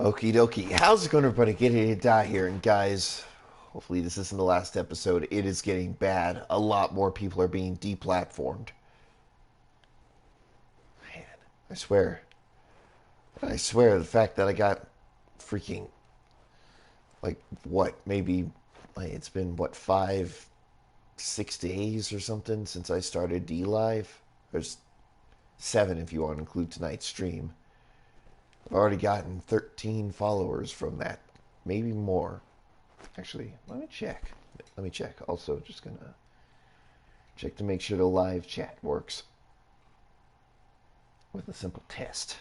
Okie dokie. How's it going, everybody? Getting to die here. And guys, hopefully this isn't the last episode. It is getting bad. A lot more people are being deplatformed. Man, I swear. I swear the fact that I got freaking, like, what, maybe, like, it's been, what, 6 days or something since I started D Live? There's 7 if you want to include tonight's stream. I've already gotten 13 followers from that. Maybe more. Actually, let me check. Let me check. Also, just gonna check to make sure the live chat works with a simple test.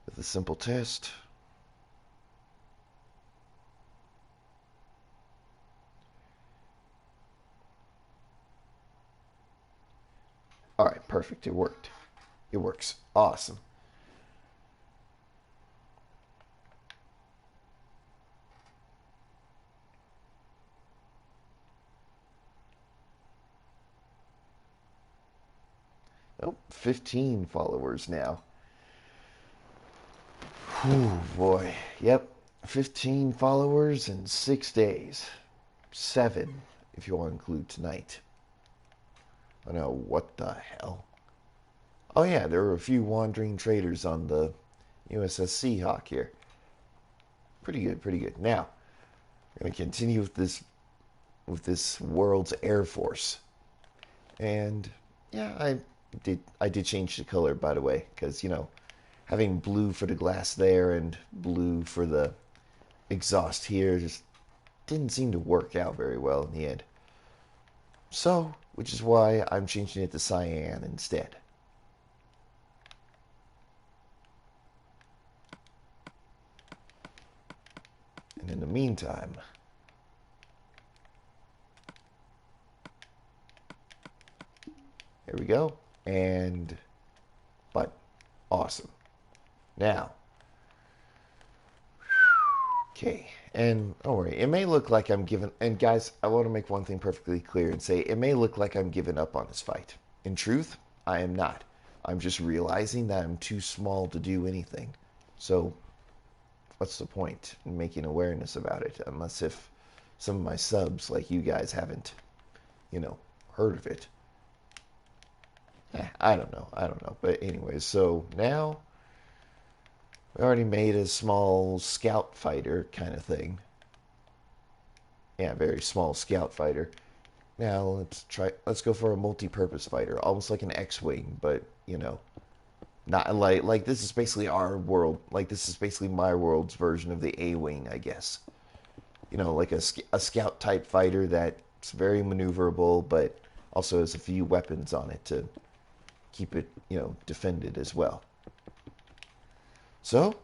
With a simple test. All right, perfect. It worked. It works. Awesome. Oh, 15 followers now. Whew, boy. Yep, 15 followers in 6 days. 7 if you want to include tonight. I know, what the hell? Oh yeah, there were a few wandering traders on the USS Seahawk here. Pretty good, pretty good. Now, we're going to continue with this world's Air Force. And yeah, I did change the color, by the way, because having blue for the glass there and blue for the exhaust here just didn't seem to work out very well in the end. So, which is why I'm changing it to cyan instead. And in the meantime, here we go. And, but, awesome. Now, okay, and don't worry, it may look like I'm giving, and guys, I want to make one thing perfectly clear and say, it may look like I'm giving up on this fight. In truth, I am not. I'm just realizing that I'm too small to do anything. So, what's the point in making awareness about it? Unless if some of my subs, like you guys, haven't, heard of it. I don't know. But anyways, so now we already made a small scout fighter kind of thing. Yeah, very small scout fighter. Now let's go for a multi-purpose fighter, almost like an X-wing, but not like this is basically our world. Like this is basically my world's version of the A-wing, I guess. Like a scout type fighter that's very maneuverable, but also has a few weapons on it to keep it, defended as well. So,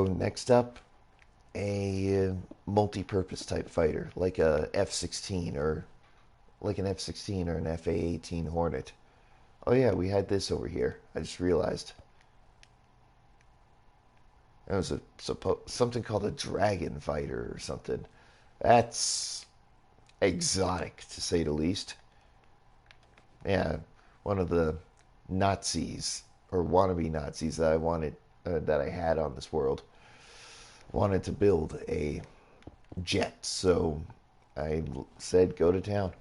next up, a multi-purpose type fighter, like a F-16 or like an F-16 or an F-A-18 Hornet. Oh yeah, we had this over here. I just realized. It was something called a Dragon Fighter or something. That's exotic, to say the least. Yeah, one of the Nazis or wannabe Nazis that I wanted, that I had on this world, wanted to build a jet, so I said go to town.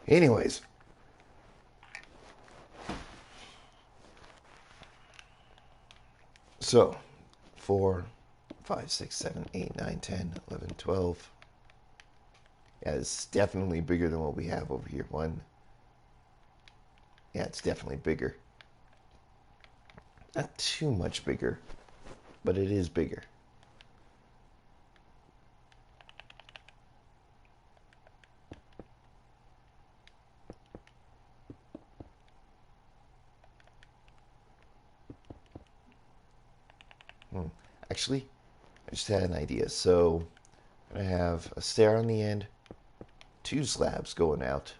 Anyways, so 4, 5, 6, 7, 8, 9, 10, 11, 12. Yeah, it's definitely bigger than what we have over here. Yeah, it's definitely bigger. Not too much bigger, but it is bigger. Actually, I just had an idea. So I'm going to have a stair on the end, 2 slabs going out,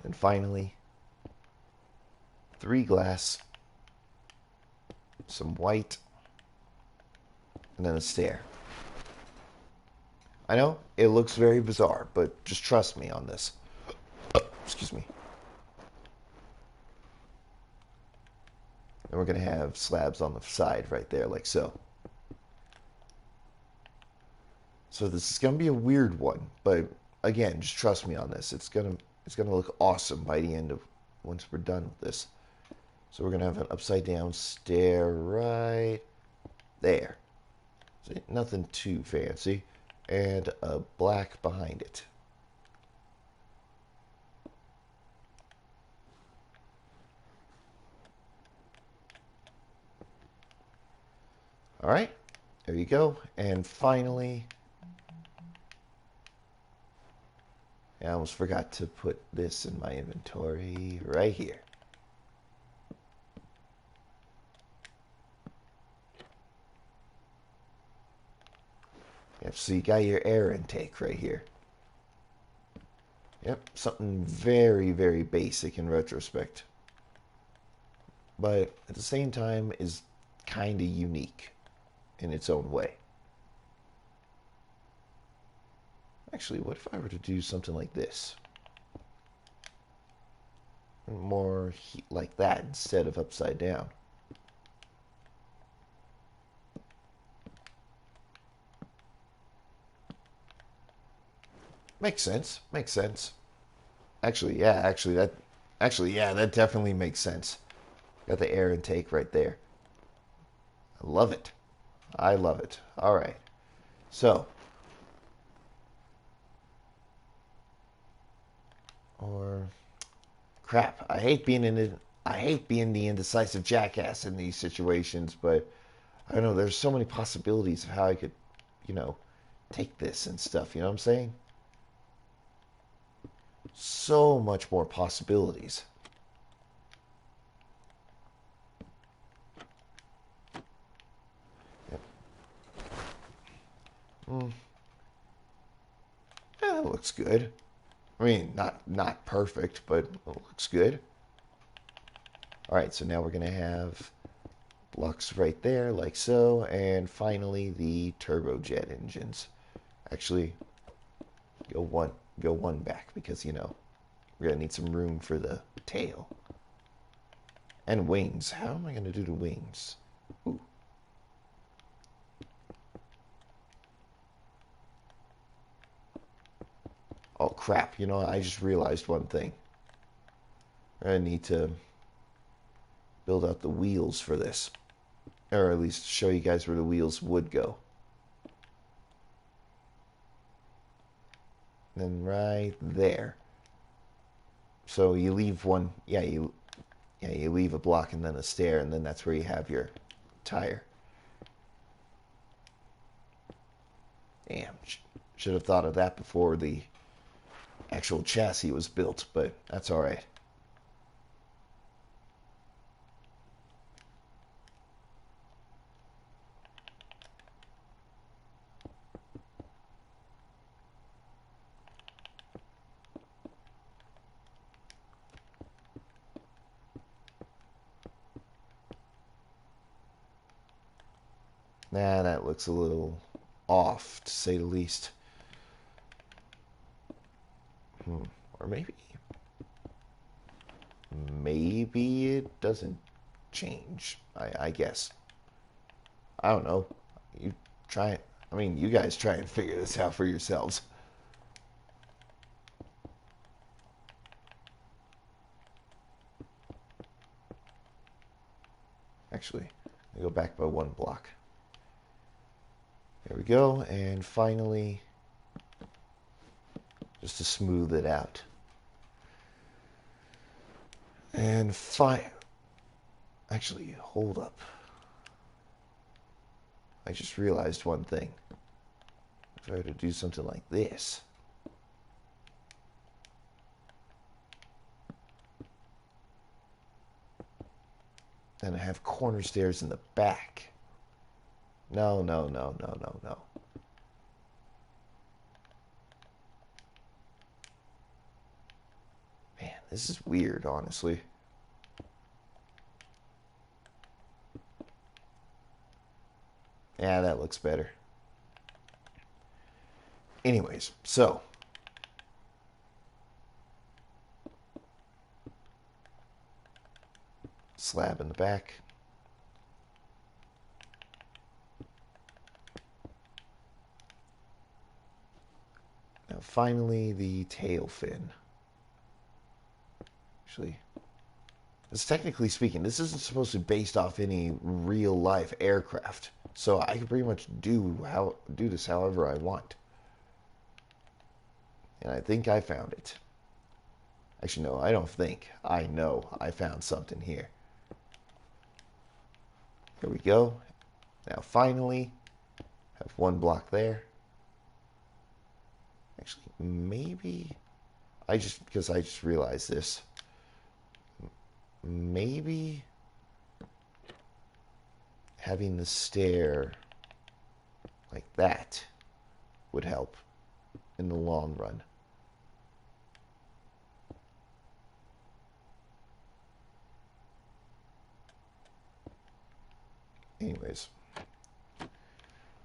and finally 3 glass, some white, and then a stair. I know it looks very bizarre, but just trust me on this. Excuse me. And we're going to have slabs on the side right there, like so. So this is going to be a weird one, but again, just trust me on this. It's gonna look awesome by the end of once we're done with this. So we're going to have an upside down stair right there. See, nothing too fancy. And a black behind it. All right, there you go. And finally, I almost forgot to put this in my inventory right here. Yep, so you got your air intake right here. Yep, something very, very basic in retrospect. But at the same time is kind of unique in its own way. Actually, what if I were to do something like this? More like that instead of upside down. Makes sense. Makes sense. That definitely makes sense. Got the air intake right there. I love it. I love it. All right. So, or crap. I hate being the indecisive jackass in these situations, but I don't know. There's so many possibilities of how I could, you know, take this and stuff. You know what I'm saying? So much more possibilities. Yep. Yeah, that looks good. I mean, not perfect, but it looks good. All right, so now we're gonna have blocks right there, like so, and finally the turbojet engines. Actually, go one back because we're gonna need some room for the tail and wings. How am I gonna do the wings? Ooh. Oh crap! I just realized one thing. I need to build out the wheels for this, or at least show you guys where the wheels would go. And then right there. So you leave one, you leave a block and then a stair, and then that's where you have your tire. Damn, should have thought of that before the actual chassis was built, but that's all right. Nah, that looks a little off, to say the least. Or maybe it doesn't change. I guess. I don't know. You try it. I mean, you guys try and figure this out for yourselves. Actually, I go back by one block. There we go, and finally, just to smooth it out. And actually, hold up. I just realized one thing. If I were to do something like this, and I have corner stairs in the back. No. Man, this is weird, honestly. Yeah, that looks better. Anyways, so slab in the back. Now finally the tail fin. Actually, it's technically speaking, this isn't supposed to be based off any real life aircraft. So I can pretty much do this however I want. And I think I found it. Actually, no, I don't think. I know I found something here. Here we go. Now finally, have one block there. Actually, maybe because I just realized this. Maybe having the stair like that would help in the long run. Anyways.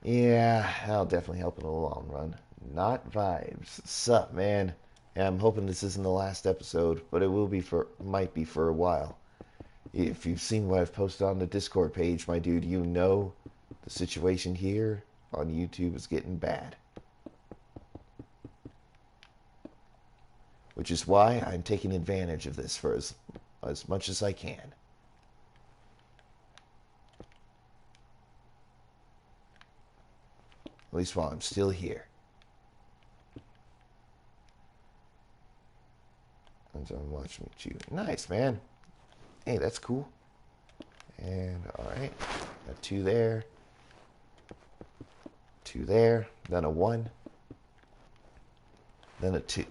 Yeah, that'll definitely help in the long run. Not vibes. Sup, man? Yeah, I'm hoping this isn't the last episode, but it might be for a while. If you've seen what I've posted on the Discord page, my dude, you know the situation here on YouTube is getting bad. Which is why I'm taking advantage of this for as much as I can. At least while I'm still here. And I'm watching you. Nice, man. Hey, that's cool. And alright. Got two there. Two there. Then a one. Then a two.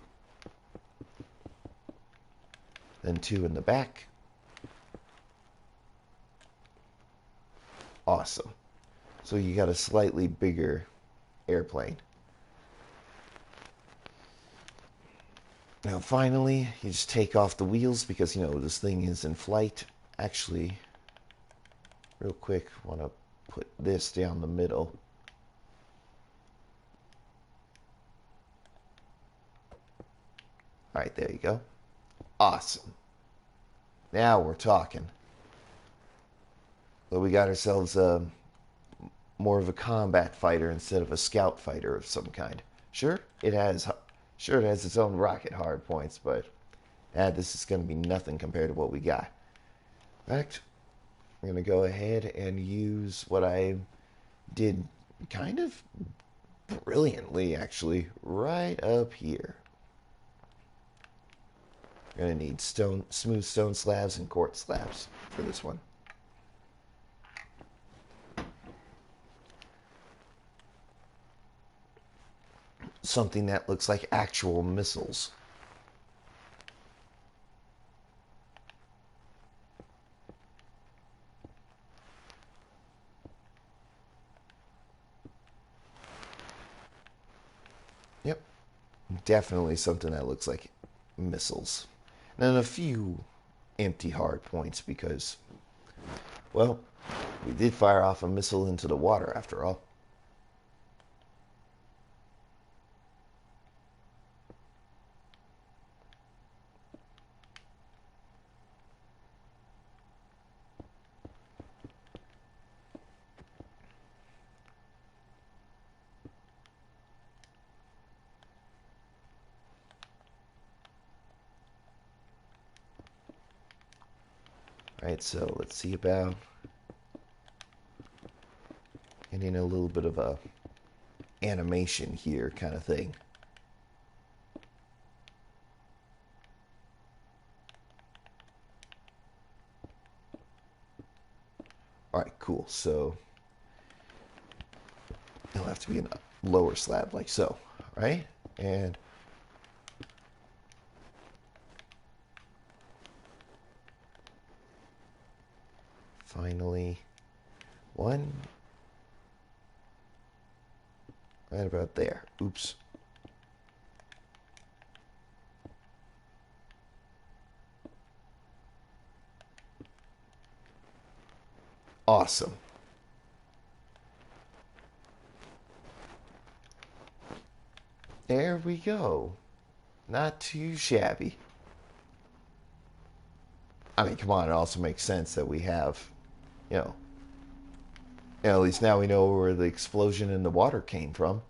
Then two in the back. Awesome. So you got a slightly bigger airplane. Now finally, you just take off the wheels because, you know, this thing is in flight. Actually, real quick, I want to put this down the middle. Alright, there you go. Awesome. Now we're talking. So we got ourselves more of a combat fighter instead of a scout fighter of some kind. Sure, it has its own rocket hard points, but this is going to be nothing compared to what we got. In fact, I'm going to go ahead and use what I did kind of brilliantly, actually, right up here. We're going to need smooth stone slabs and quartz slabs for this one. Something that looks like actual missiles. Yep. Definitely something that looks like missiles. And then a few empty hard points because, well, we did fire off a missile into the water after all. Alright, so let's see about getting a little bit of a animation here kind of thing. Alright, cool. So it'll have to be a lower slab like so, right? And finally, one. Right about there. Oops. Awesome. There we go. Not too shabby. I mean, come on, it also makes sense that we have, you know, at least now we know where the explosion in the water came from.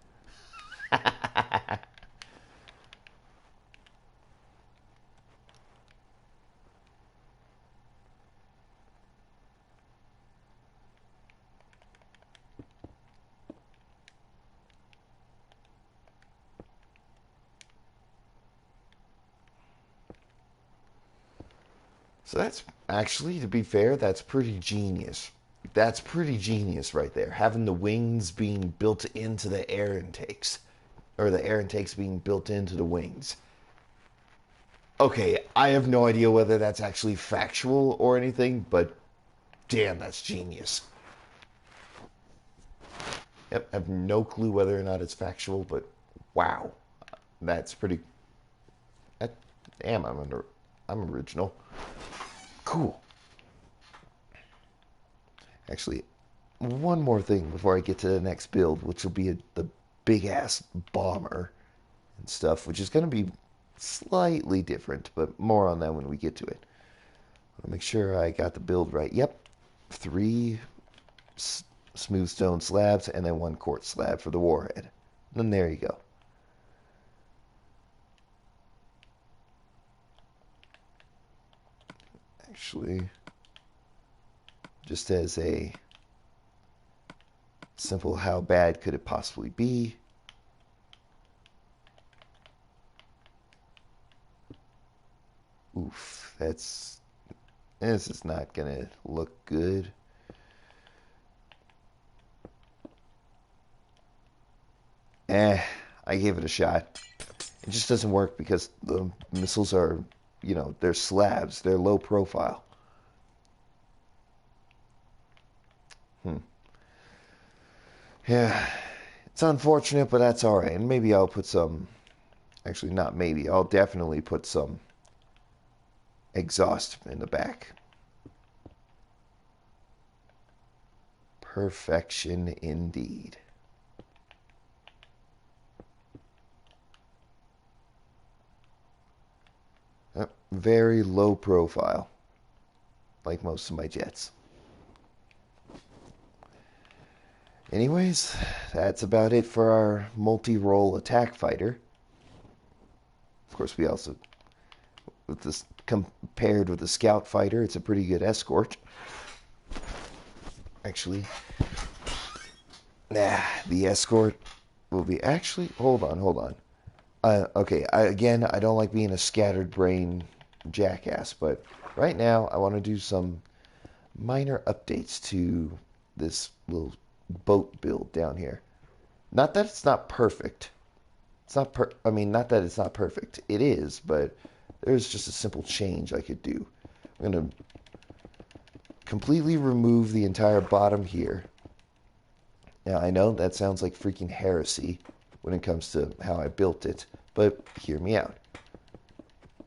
So that's actually, to be fair, that's pretty genius. That's pretty genius right there. Having the wings being built into the air intakes, or the air intakes being built into the wings. Okay, I have no idea whether that's actually factual or anything, but damn, that's genius. Yep, I have no clue whether or not it's factual, but wow, that's pretty. That, damn, I'm original. Cool. Actually, one more thing before I get to the next build, which will be the big ass bomber and stuff, which is going to be slightly different, but more on that when we get to it. I'll make sure I got the build right. Yep, 3 smooth stone slabs and then 1 quartz slab for the warhead. And there you go. Actually, just as a simple how bad could it possibly be, oof, this is not gonna look good. I gave it a shot. It just doesn't work because the missiles are, they're slabs. They're low profile. Yeah, it's unfortunate, but that's all right. And maybe I'll put some, actually not maybe, I'll definitely put some exhaust in the back. Perfection indeed. Very low profile, like most of my jets. Anyways, that's about it for our multi-role attack fighter. Of course, we also, with this compared with the scout fighter, it's a pretty good escort. Actually, the escort will be actually. Hold on. Okay, again, I don't like being a scattered brain jackass, but right now I want to do some minor updates to this little boat build down here. Not that it's not perfect. It's not I mean, not that it's not perfect. It is, but there's just a simple change I could do. I'm going to completely remove the entire bottom here. Now, I know that sounds like freaking heresy when it comes to how I built it, but hear me out.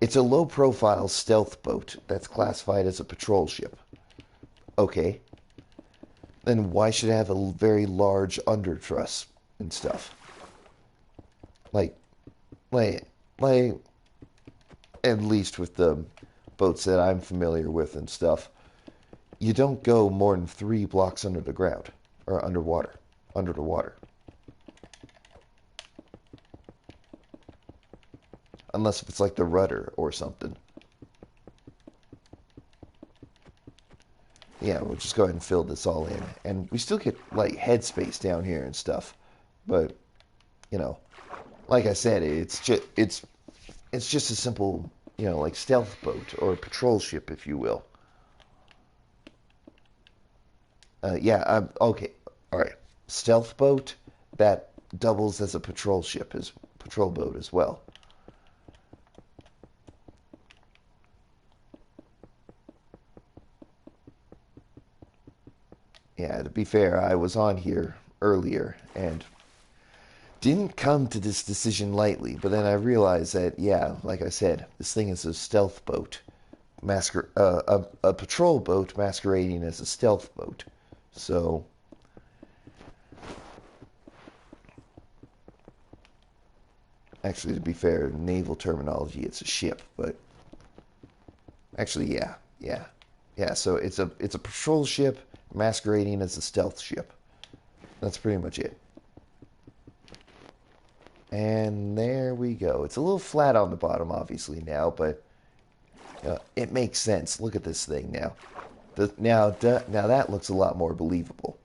It's a low-profile stealth boat that's classified as a patrol ship. Okay. Then why should it have a very large under truss and stuff? Like, at least with the boats that I'm familiar with and stuff, you don't go more than 3 blocks under the ground, or under the water. Unless if it's like the rudder or something. Yeah, we'll just go ahead and fill this all in. And we still get, like, headspace down here and stuff. But, like I said, it's just a simple, like stealth boat or patrol ship, if you will. Okay. All right. Stealth boat, that doubles as a patrol ship, as patrol boat as well. Yeah, to be fair, I was on here earlier and didn't come to this decision lightly, but then I realized that, yeah, like I said, this thing is a stealth boat, a patrol boat masquerading as a stealth boat. So, Actually, to be fair, naval terminology, it's a ship, but actually, yeah. So it's a patrol ship masquerading as a stealth ship. That's pretty much it. And there we go. It's a little flat on the bottom, obviously now, but it makes sense. Look at this thing now. Now that looks a lot more believable.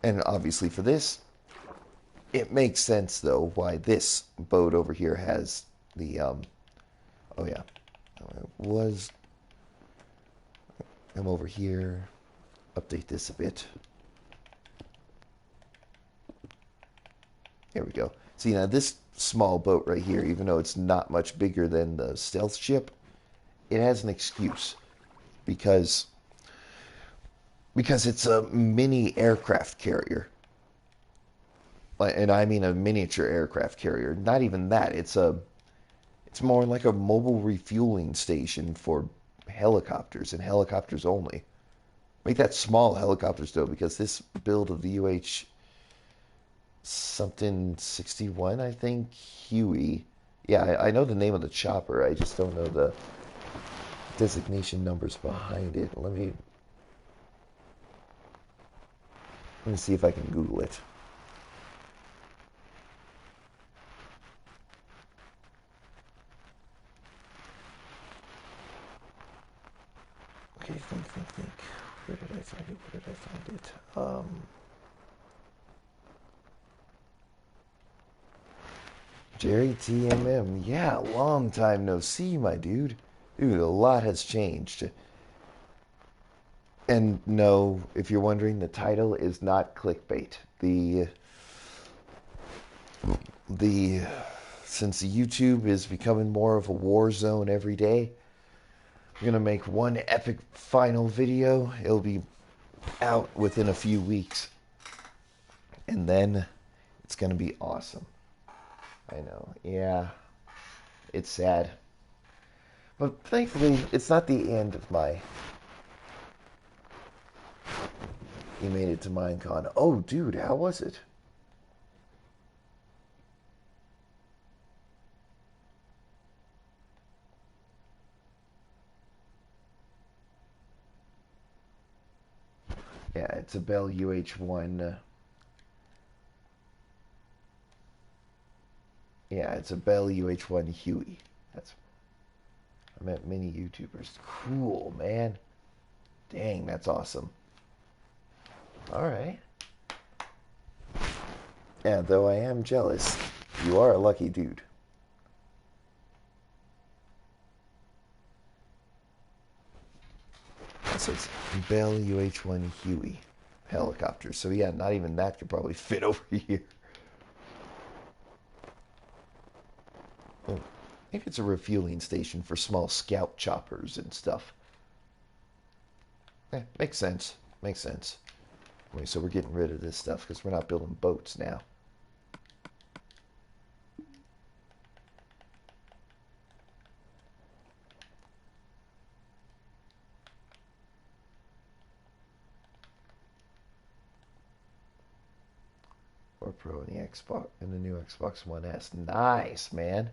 And obviously for this, it makes sense though why this boat over here has the oh yeah, was I'm over here. Update this a bit. There we go. See, now this small boat right here, even though it's not much bigger than the stealth ship, it has an excuse because it's a mini aircraft carrier. And I mean a miniature aircraft carrier. Not even that. It's more like a mobile refueling station for helicopters and helicopters only. Make that small helicopters though, because this build of the UH something 61, I think, Huey. Yeah, I know the name of the chopper. I just don't know the designation numbers behind it. Let me see if I can Google it. Okay, think. Where did I find it? Jerry TMM. Yeah, long time no see, my dude. Dude, a lot has changed. And no, if you're wondering, the title is not clickbait. The since YouTube is becoming more of a war zone every day, I'm gonna make one epic final video. It'll be out within a few weeks, and then it's gonna be awesome. I know, yeah, it's sad, but thankfully it's not the end of my. You made it to Minecon. Oh, dude, how was it? Yeah, it's a Bell UH1. Yeah, it's a Bell UH1 Huey. I met many YouTubers. Cool, man. Dang, that's awesome. All right. Yeah, though I am jealous. You are a lucky dude. So it's Bell UH1 Huey helicopter. So yeah, not even that could probably fit over here. Oh, maybe it's a refueling station for small scout choppers and stuff. Makes sense. Makes sense. Wait, so we're getting rid of this stuff because we're not building boats now. Or Pro in the Xbox in the new Xbox One S. Nice, man.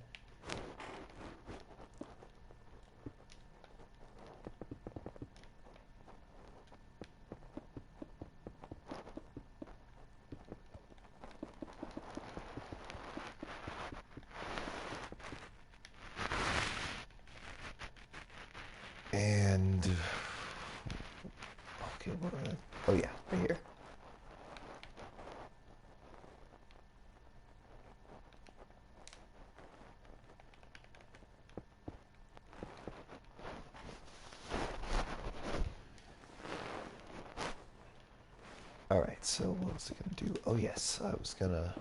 And okay, oh yeah, right here. All right, so what was I gonna do? Oh yes, I was gonna.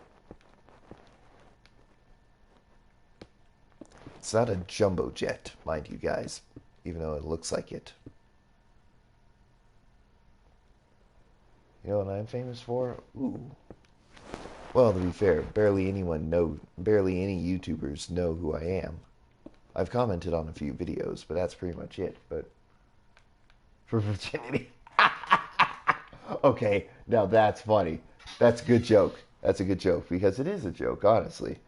It's not a jumbo jet, mind you guys, even though it looks like it. You know what I'm famous for? Ooh. Well, to be fair, barely any YouTubers know who I am. I've commented on a few videos, but that's pretty much it. But for virginity. Okay, now that's funny. That's a good joke. That's a good joke because it is a joke, honestly.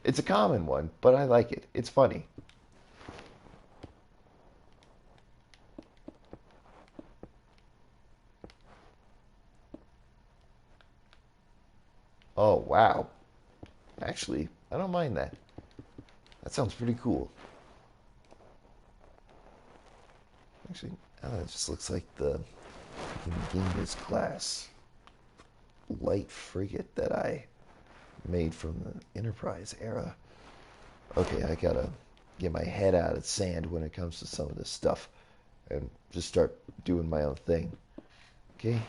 It's a common one, but I like it. It's funny. Oh, wow. Actually, I don't mind that. That sounds pretty cool. Actually, it just looks like the Genghis class light frigate that I made from the Enterprise era. Okay, I gotta get my head out of the sand when it comes to some of this stuff and just start doing my own thing. Okay?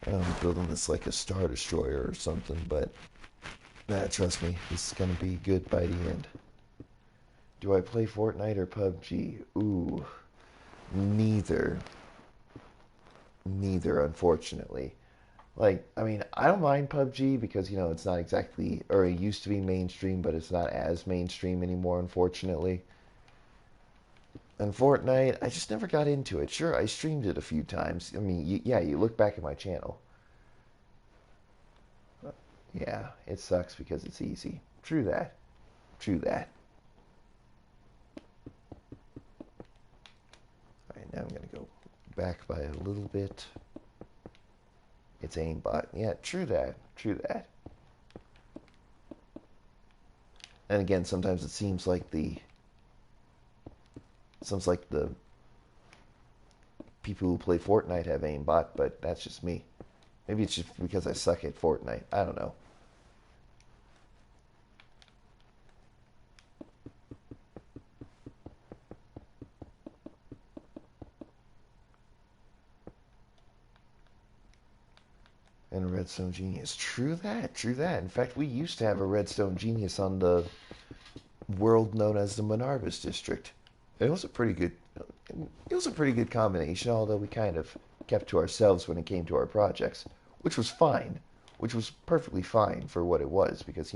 I'm building this like a Star Destroyer or something, but trust me, this is gonna be good by the end. Do I play Fortnite or PUBG? Ooh, neither. Neither, unfortunately. Like, I mean, I don't mind PUBG because, it's not exactly, or it used to be mainstream, but it's not as mainstream anymore, unfortunately. And Fortnite, I just never got into it. Sure, I streamed it a few times. I mean, yeah, you look back at my channel. Yeah, it sucks because it's easy. True that. True that. All right, now I'm going to go back by a little bit. It's aimbot. Yeah, true that. True that. And again, sometimes it seems like the people who play Fortnite have aimbot, but that's just me. Maybe it's just because I suck at Fortnite. I don't know. And a Redstone Genius. True that. True that. In fact, we used to have a Redstone Genius on the world known as the Monarvis District. It was a pretty good. It was a pretty good combination, although we kind of kept to ourselves when it came to our projects, which was fine, which was perfectly fine for what it was, because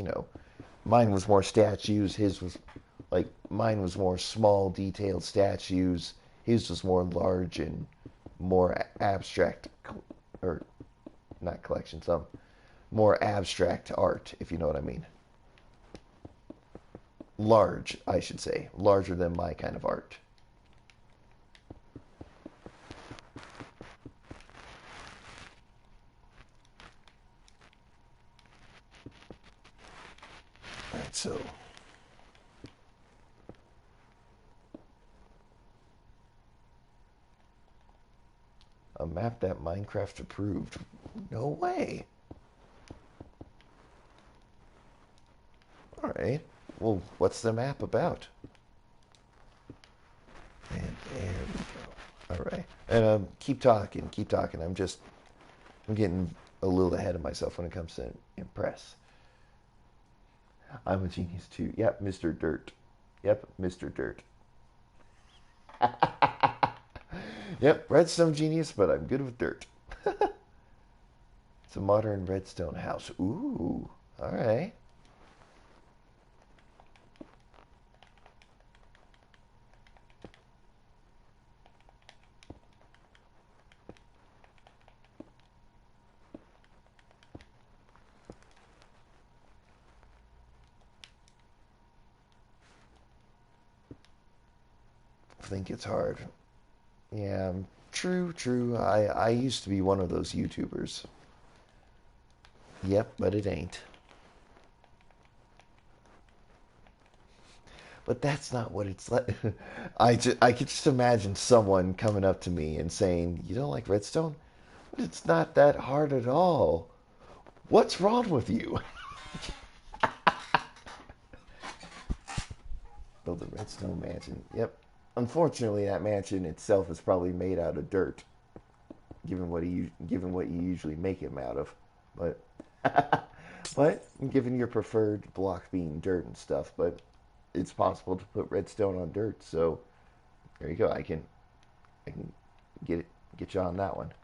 mine was more statues, his was mine was more small, detailed statues, his was more large and more abstract, or not collection, some more abstract art, if you know what I mean. Large, I should say, larger than my kind of art. All right, so a map that Minecraft approved. No way. All right. Well, what's the map about? And there we go. All right. And keep talking, keep talking. I'm getting a little ahead of myself when it comes to Impress. I'm a genius too. Yep, Mr. Dirt. Yep, Mr. Dirt. Yep, redstone genius, but I'm good with dirt. It's a modern redstone house. Ooh, all right. I think it's hard. Yeah, true, true. I used to be one of those YouTubers. Yep, but it ain't. But that's not what it's like. I could just imagine someone coming up to me and saying, "You don't like redstone? But it's not that hard at all. What's wrong with you?" Build a redstone mansion. Yep. Unfortunately, that mansion itself is probably made out of dirt, given what you usually make it out of. But but given your preferred block being dirt and stuff, but it's possible to put redstone on dirt. So there you go. I can get you on that one.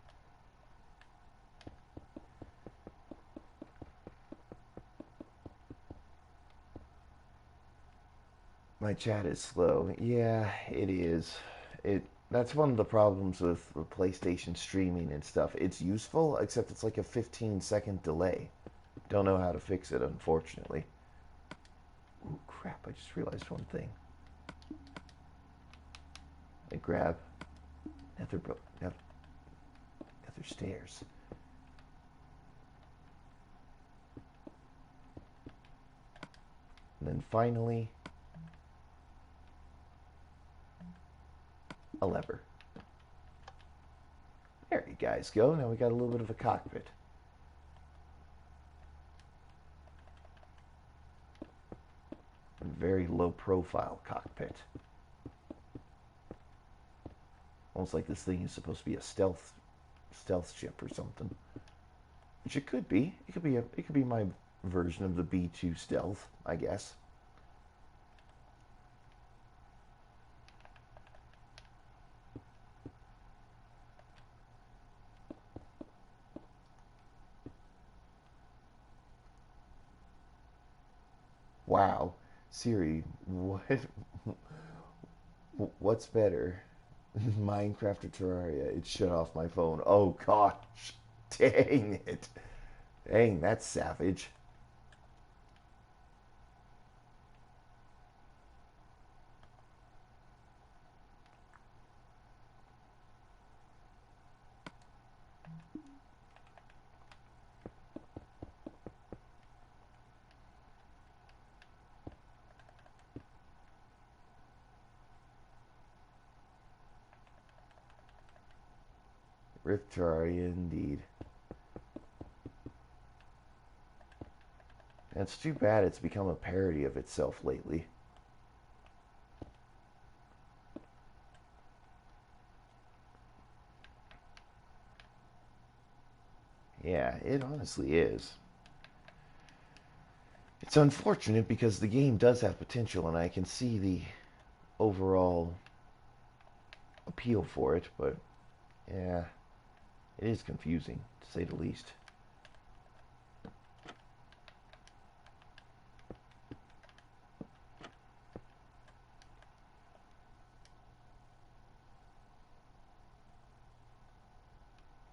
My chat is slow. Yeah, it is. It That's one of the problems with the PlayStation streaming and stuff. It's useful, except it's like a 15-second delay. Don't know how to fix it, unfortunately. Ooh, crap! I just realized one thing. I grab nether, nether, nether stairs. And then finally, a lever. There you guys go. Now we got a little bit of a cockpit. A very low profile cockpit. Almost like this thing is supposed to be a stealth ship or something. Which it could be. It could be my version of the B2 stealth, I guess. Wow. Siri, what's better? Minecraft or Terraria? It shut off my phone. Oh gosh. Dang it. Dang, that's savage. Rift Terraria indeed. And it's too bad it's become a parody of itself lately. Yeah, it honestly is. It's unfortunate because the game does have potential and I can see the overall appeal for it, but yeah, it is confusing to say the least.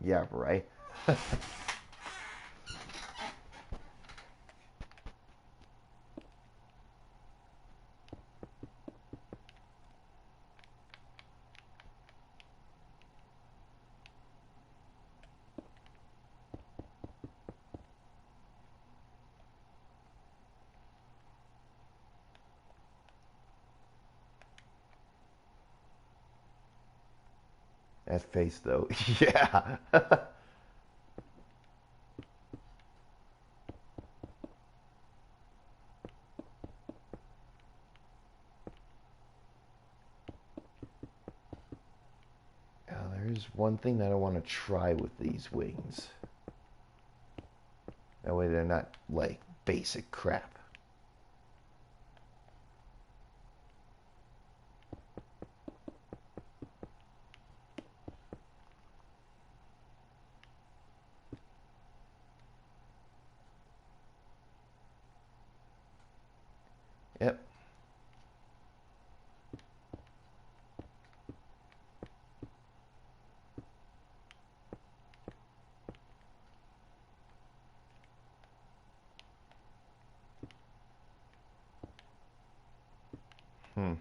Yeah, right. That face though. Yeah. Now, there's one thing that I want to try with these wings. That way they're not like basic crap. Yep. Hmm.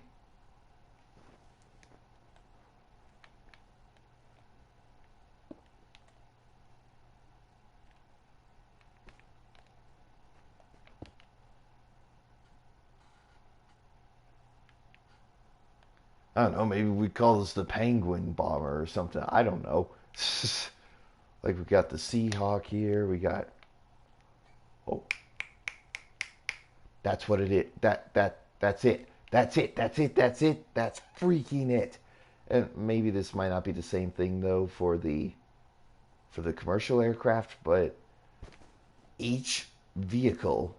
I don't know. Maybe we call this the Penguin Bomber or something. I don't know. Like we got the Seahawk here. We got. Oh, that's what it is. That's it. That's it. That's it. That's it. That's freaking it. And maybe this might not be the same thing though for the commercial aircraft, but each vehicle.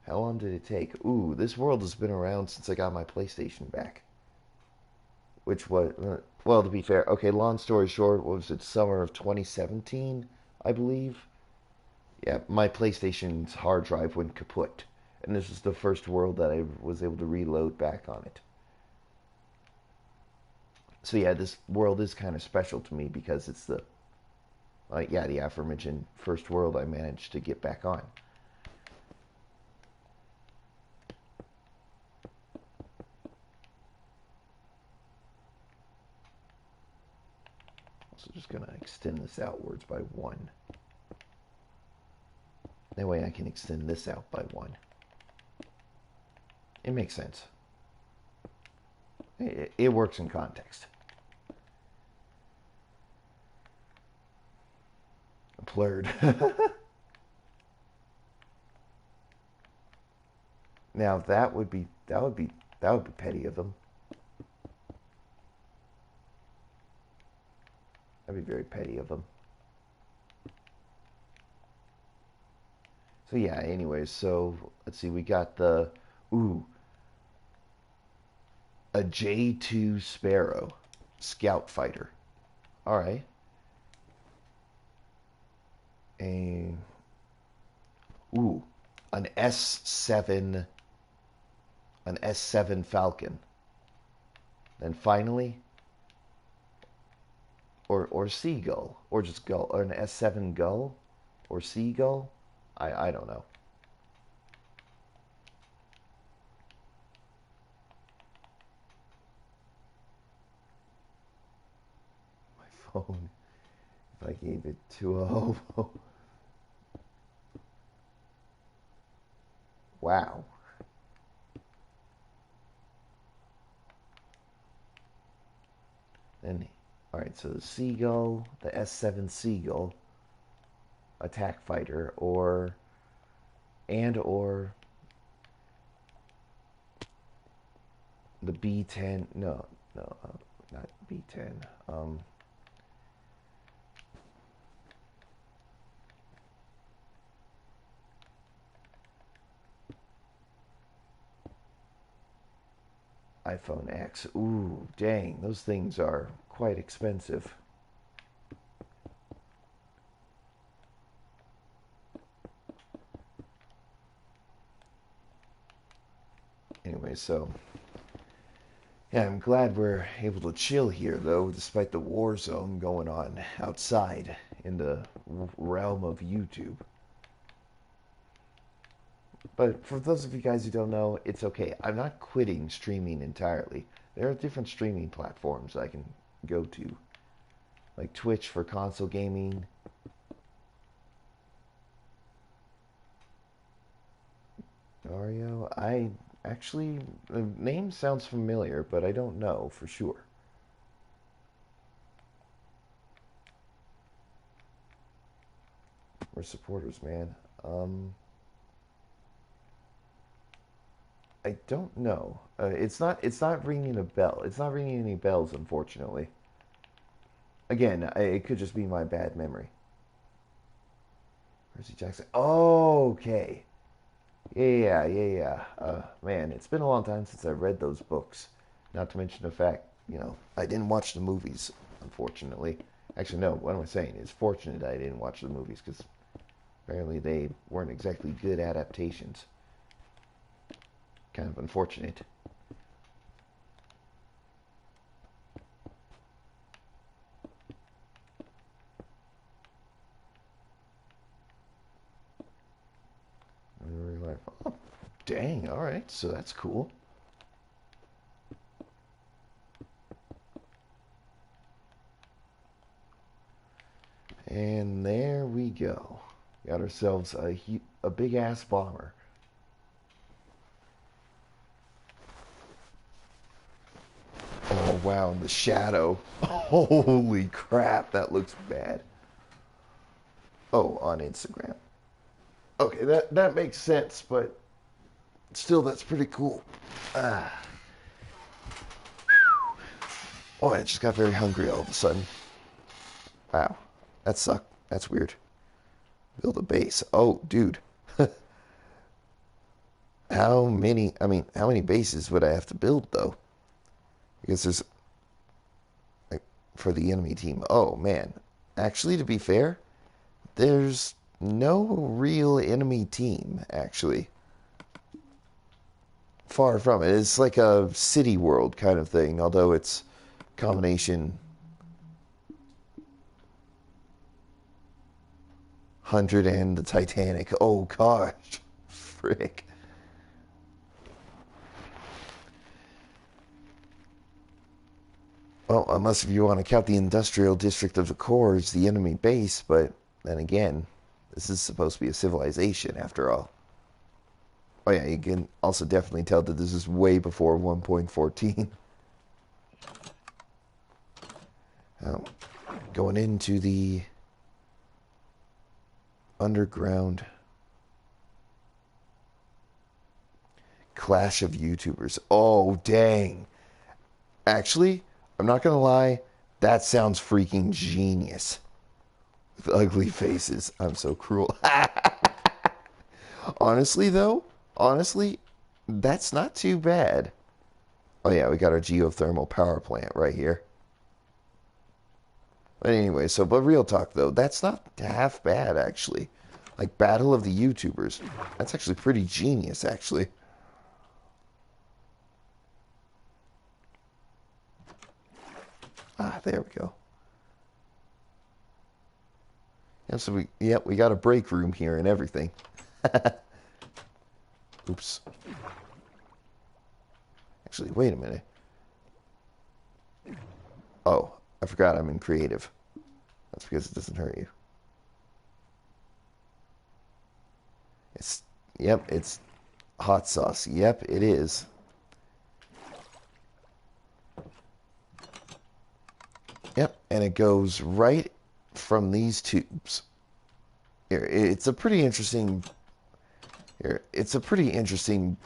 How long did it take? Ooh, this world has been around since I got my PlayStation back. Which was, well, to be fair, okay, long story short, what was it, summer of 2017, I believe? Yeah, my PlayStation's hard drive went kaput. And this is the first world that I was able to reload back on it. So yeah, this world is kind of special to me because it's the the aforementioned first world I managed to get back on. Also just going to extend this outwards by 1. That way I can extend this out by 1. It makes sense. It works in context. Blurred. Now that would be petty of them. That'd be very petty of them. So yeah, anyways, so let's see, we got a J2 Sparrow scout fighter. All right. A an S7 Falcon. Then finally or Seagull or just Gull or an S7 Gull or Seagull. I don't know. My phone. If I gave it to a hobo. Wow. Then, all right, so the Seagull, the S7 Seagull, attack fighter, or the B10. No, not B10. iPhone X. Ooh, dang, those things are quite expensive. Anyway, so yeah, I'm glad we're able to chill here, though, despite the war zone going on outside in the realm of YouTube. But for those of you guys who don't know, it's okay. I'm not quitting streaming entirely. There are different streaming platforms I can go to, like Twitch for console gaming. Mario, the name sounds familiar, but I don't know for sure. We're supporters, man. I don't know. It's not ringing a bell. It's not ringing any bells, unfortunately. Again, it could just be my bad memory. Percy Jackson. Oh, okay. Yeah. Man, it's been a long time since I read those books. Not to mention the fact, I didn't watch the movies, unfortunately. Actually, no, what am I saying? It's fortunate I didn't watch the movies because apparently they weren't exactly good adaptations. Kind of unfortunate. Oh, dang, alright, so that's cool. And there we go. Got ourselves a big ass bomber. Oh wow, the shadow. Holy crap, that looks bad. Oh, on Instagram. Okay, that makes sense, but still, that's pretty cool. Ah. Oh, I just got very hungry all of a sudden. Wow, that sucked. That's weird. Build a base. Oh, dude. How many bases would I have to build, though? Because there's, like, for the enemy team. Oh, man. Actually, to be fair, there's no real enemy team, actually. far from it. It's like a city world kind of thing, although it's combination 100 and the Titanic. Oh gosh, frick. Well, unless if you want to count the industrial district of the core as the enemy base, but then again, this is supposed to be a civilization after all. Oh yeah, you can also definitely tell that this is way before 1.14. Oh, going into the underground clash of YouTubers. Oh, dang. Actually, I'm not going to lie, that sounds freaking genius. With ugly faces. I'm so cruel. Honestly, though, that's not too bad. Oh, yeah, we got our geothermal power plant right here. But anyway, but real talk, though, that's not half bad, actually. Like, Battle of the YouTubers. That's actually pretty genius, actually. Ah, there we go. And so we got a break room here and everything. Oops. Actually, wait a minute. Oh, I forgot I'm in creative. That's because it doesn't hurt you. Yep, it's hot sauce. Yep, it is. Yep, and it goes right from these tubes. Here, it's a pretty interesting. Here, it's a pretty interesting.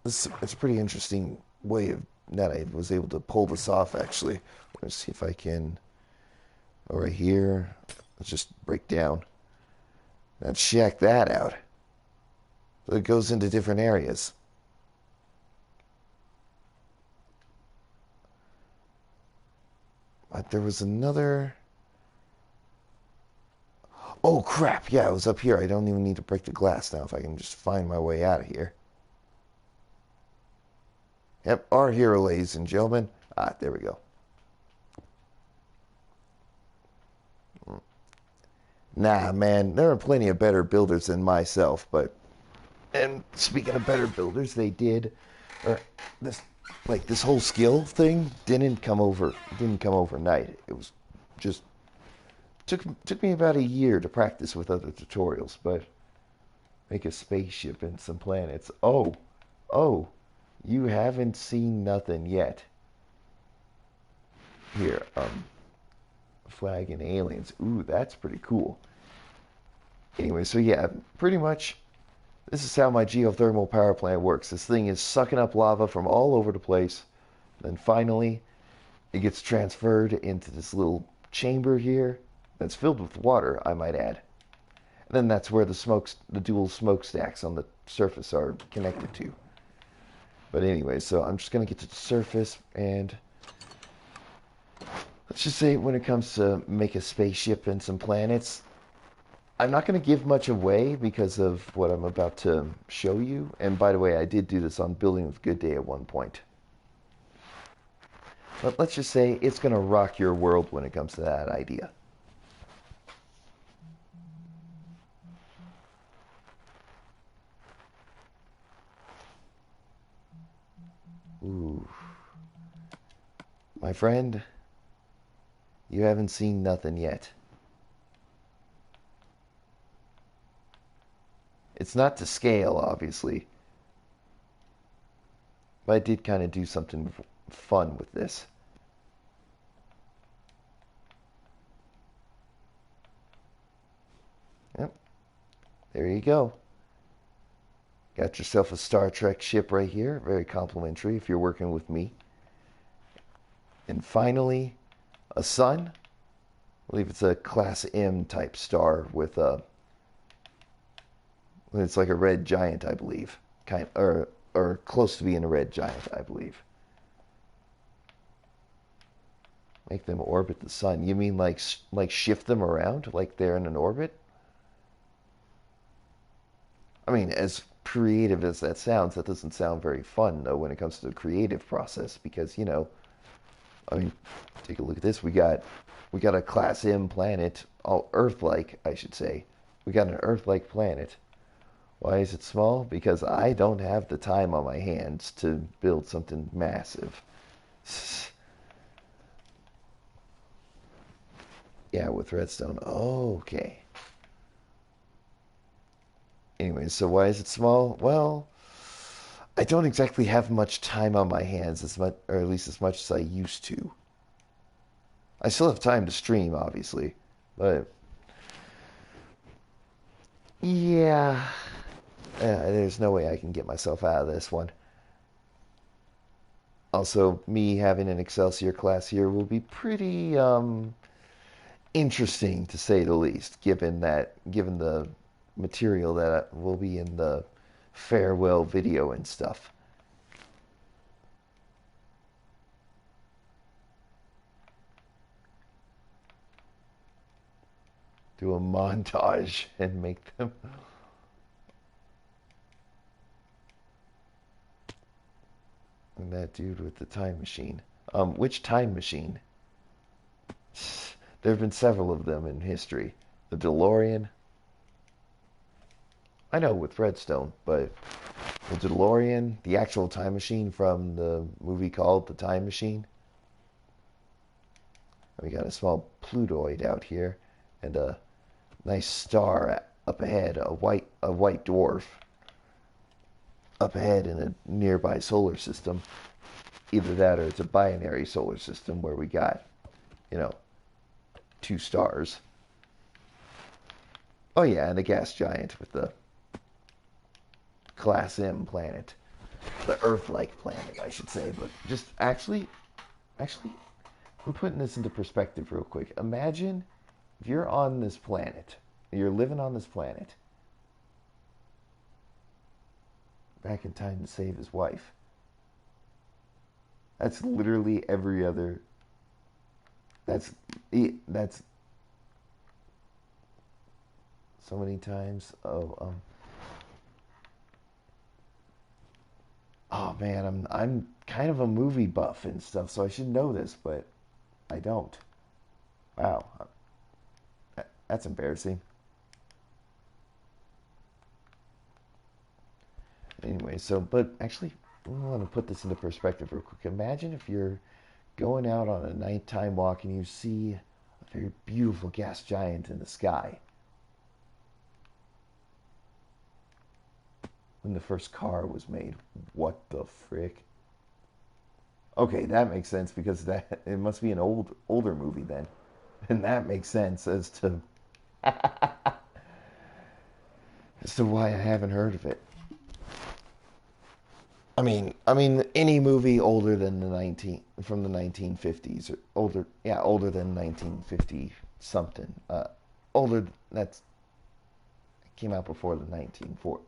It's a pretty interesting way of that I was able to pull this off. Actually, let's see if I can. Oh, right here. Let's just break down. Now check that out. So it goes into different areas. But there was another. Oh crap! Yeah, it was up here. I don't even need to break the glass now if I can just find my way out of here. Yep, our hero, ladies and gentlemen. Ah, there we go. Nah, man, there are plenty of better builders than myself, but... And speaking of better builders, they did... Or this whole skill thing didn't come overnight. It was just... Took me about a year to practice with other tutorials, but... Make a spaceship and some planets. Oh, you haven't seen nothing yet. Here, flag and aliens. Ooh, that's pretty cool. Anyway, so yeah, pretty much this is how my geothermal power plant works. This thing is sucking up lava from all over the place. Then finally, it gets transferred into this little chamber here that's filled with water, I might add. And then that's where the dual smokestacks on the surface are connected to. But anyway, so I'm just going to get to the surface, and let's just say when it comes to make a spaceship and some planets, I'm not going to give much away because of what I'm about to show you. And by the way, I did do this on Building with Goodday at one point. But let's just say it's going to rock your world when it comes to that idea. Ooh. My friend, you haven't seen nothing yet. It's not to scale, obviously. But I did kind of do something fun with this. Yep. There you go. Got yourself a Star Trek ship right here. Very complimentary if you're working with me. And finally, a sun. I believe it's a Class M type star with a... It's like a red giant, I believe. Or close to being a red giant, I believe. Make them orbit the sun. You mean like shift them around like they're in an orbit? I mean, as creative as that sounds, that doesn't sound very fun though when it comes to the creative process because, I mean, take a look at this. We got a Class M planet, all Earth-like, I should say. We got an Earth-like planet. Why is it small? Because I don't have the time on my hands to build something massive. Yeah, with redstone. Okay. Anyway, so why is it small? Well, I don't exactly have much time on my hands as much, or at least as much as I used to. I still have time to stream, obviously, but yeah, there's no way I can get myself out of this one. Also, me having an Excelsior class here will be pretty interesting to say the least, given the material that will be in the farewell video and stuff. Do a montage and make them. And that dude with the time machine. Which time machine? There have been several of them in history. The DeLorean. I know with Redstone, but the DeLorean, the actual time machine from the movie called The Time Machine. We got a small Plutoid out here, and a nice star up ahead, a white dwarf up ahead in a nearby solar system. Either that or it's a binary solar system where we got, you know, two stars. Oh yeah, and a gas giant with the Class M planet, the Earth-like planet, I should say. But just actually, I'm putting this into perspective real quick. Imagine if you're on this planet, you're living on this planet, back in time to save his wife. That's literally every other. That's so many times. Oh man, I'm kind of a movie buff and stuff, so I should know this, but I don't. Wow, that's embarrassing. Anyway, but actually, I want to put this into perspective real quick. Imagine if you're going out on a nighttime walk and you see a very beautiful gas giant in the sky. When the first car was made. What the frick? Okay, that makes sense because that it must be an older movie then. And that makes sense as to why I haven't heard of it. I mean, any movie older than the 1950s or older, yeah, older than 1950 something, older that's came out before the 1940.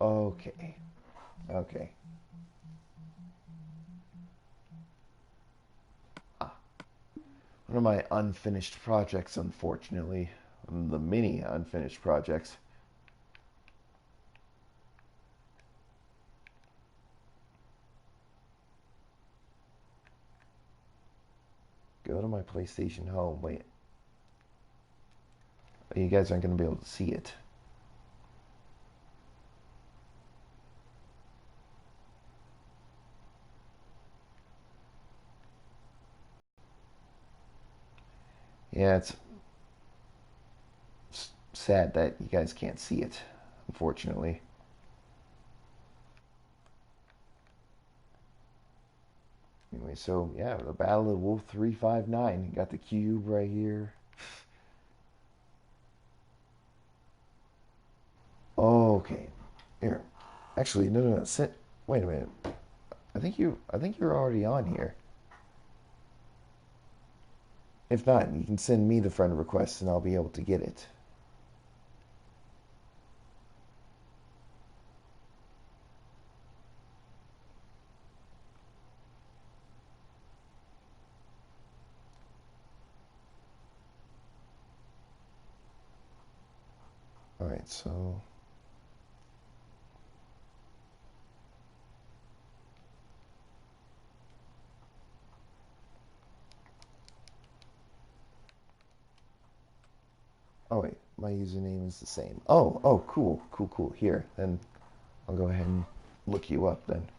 Okay, okay. Ah, one of my unfinished projects, unfortunately, the many unfinished projects. Go to my PlayStation Home. Wait, you guys aren't going to be able to see it. Yeah, it's sad that you guys can't see it, unfortunately. Anyway, so yeah, the Battle of Wolf 359. Got the cube right here. Okay, here. Actually, no, no, no. Wait a minute. I think you're already on here. If not, you can send me the friend request and I'll be able to get it. Alright, so... Oh wait, my username is the same. Oh, cool. Here, then I'll go ahead and look you up then.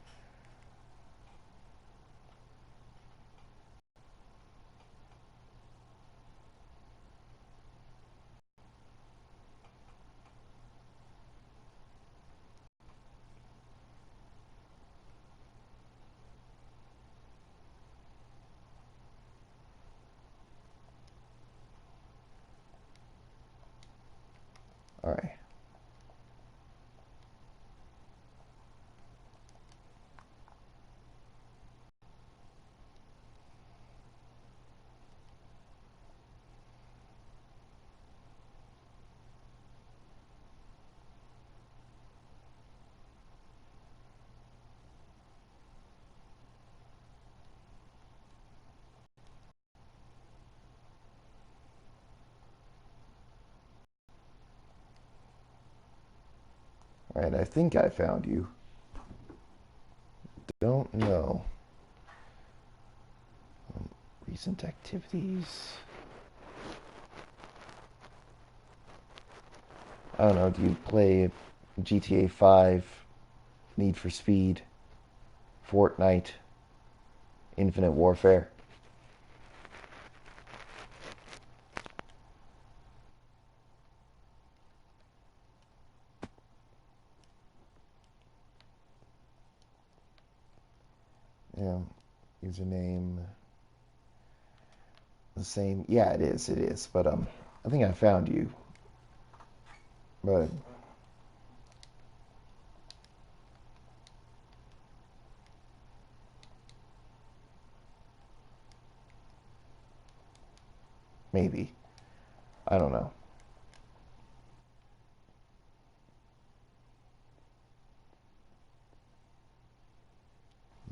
Alright. Alright, I think I found you. Don't know. Recent activities. I don't know, do you play GTA 5, Need for Speed, Fortnite, Infinite Warfare? Yeah, username the same. Yeah, it is. But I think I found you. But maybe. I don't know.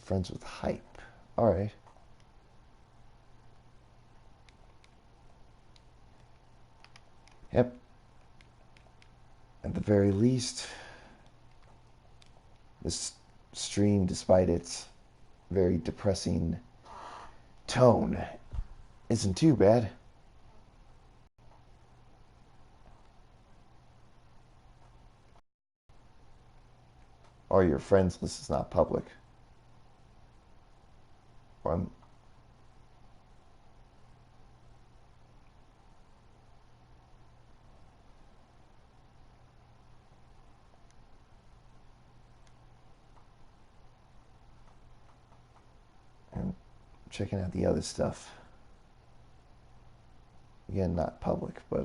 Friends with hype. Alright. Yep. At the very least, this stream, despite its very depressing tone, isn't too bad. Or your friends list is not public. Or I'm checking out the other stuff. Again, not public, but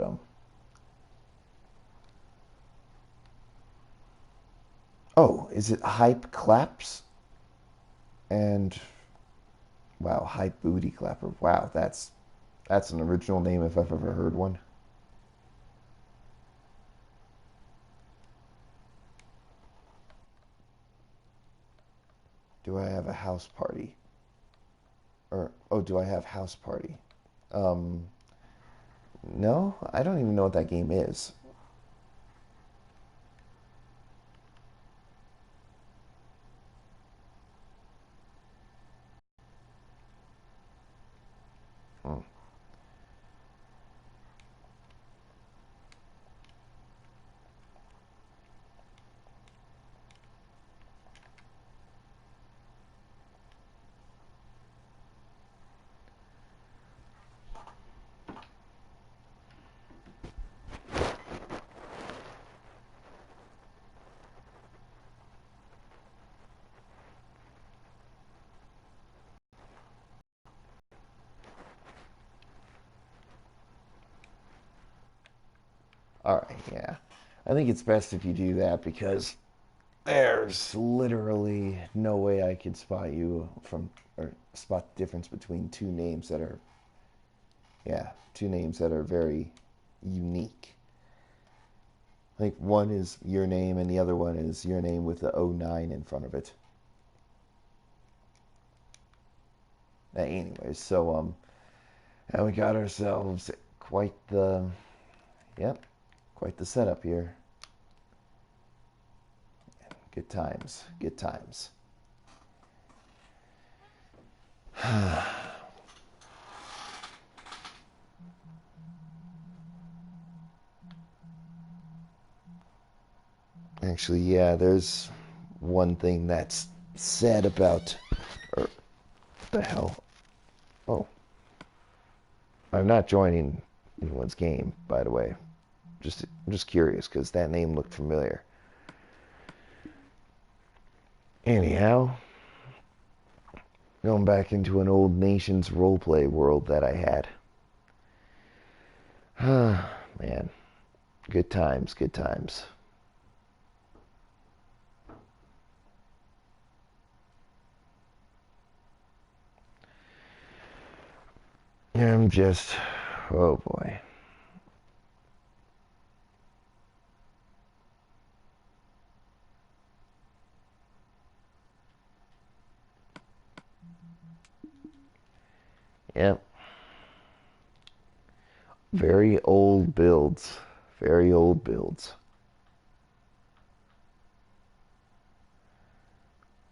oh, is it hype claps? And wow, hype booty clapper. Wow, that's an original name if I've ever heard one. Do I have a house party? Or oh, do I have house party? Um, no, I don't even know what that game is. Hmm. All right, yeah. I think it's best if you do that because there's literally no way I could spot you from or spot the difference between two names that are yeah, two names that are very unique. I think one is your name and the other one is your name with the '09 in front of it. Anyways, so and we got ourselves quite the yep, quite the setup here. Good times. Good times. Actually, yeah, there's one thing that's said about... Or, the hell? Oh. I'm not joining anyone's game, by the way. I'm just curious, because that name looked familiar. Anyhow, going back into an old Nations roleplay world that I had. Man. Good times, good times. I'm just... Oh boy. Yep. Very old builds. Very old builds.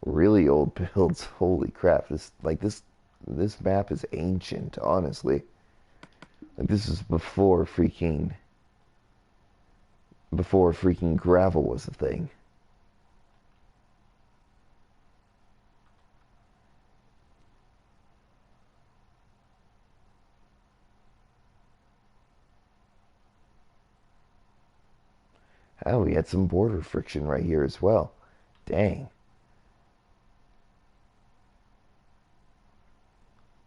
Really old builds. Holy crap. This map is ancient, honestly. Like this is before freaking gravel was a thing. Oh, we had some border friction right here as well. Dang.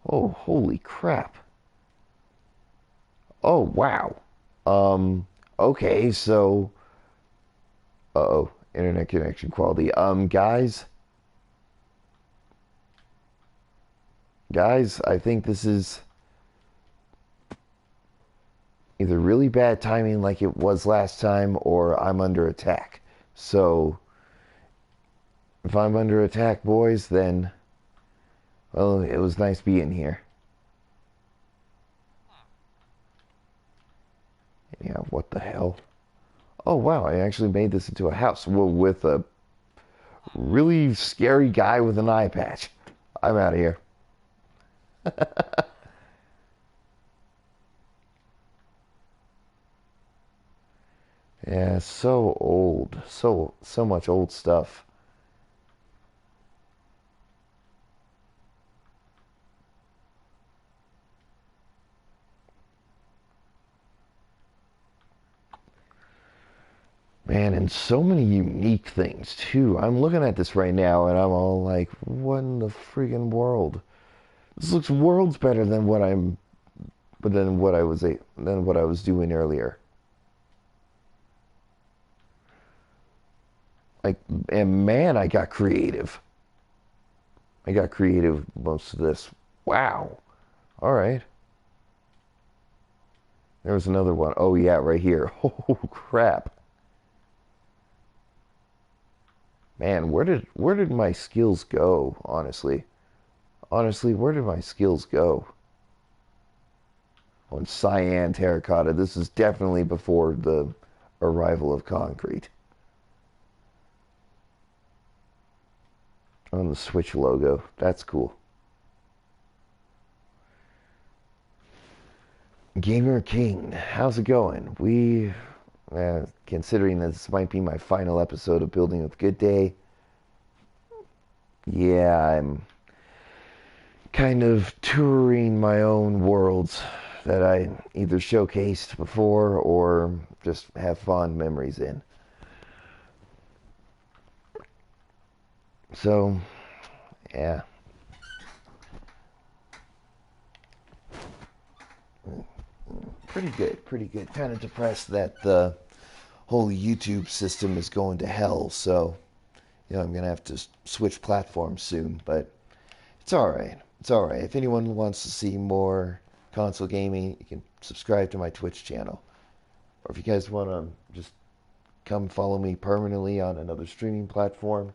Oh, holy crap. Oh, wow. Okay, so... Uh-oh, internet connection quality. Guys, I think this is either really bad timing like it was last time, or I'm under attack. So, if I'm under attack, boys, then, well, it was nice being here. Yeah, what the hell? Oh, wow, I actually made this into a house. Well, with a really scary guy with an eye patch. I'm out of here. Yeah, so old. So much old stuff. Man, and so many unique things too. I'm looking at this right now and I'm all like, what in the freaking world? This looks worlds better than than what I was doing earlier. Like, and man, I got creative. I got creative most of this. Wow. All right. There was another one. Oh yeah, right here. Oh crap. Man, where did my skills go, honestly? Honestly, where did my skills go? On cyan terracotta. This is definitely before the arrival of concrete. On the Switch logo. That's cool. Gamer King, how's it going? Considering this might be my final episode of Building with Goodday, yeah, I'm kind of touring my own worlds that I either showcased before or just have fond memories in. So, yeah. Pretty good, pretty good. Kind of depressed that the whole YouTube system is going to hell, so, I'm going to have to switch platforms soon, but it's alright. It's alright. If anyone wants to see more console gaming, you can subscribe to my Twitch channel. Or if you guys want to just come follow me permanently on another streaming platform,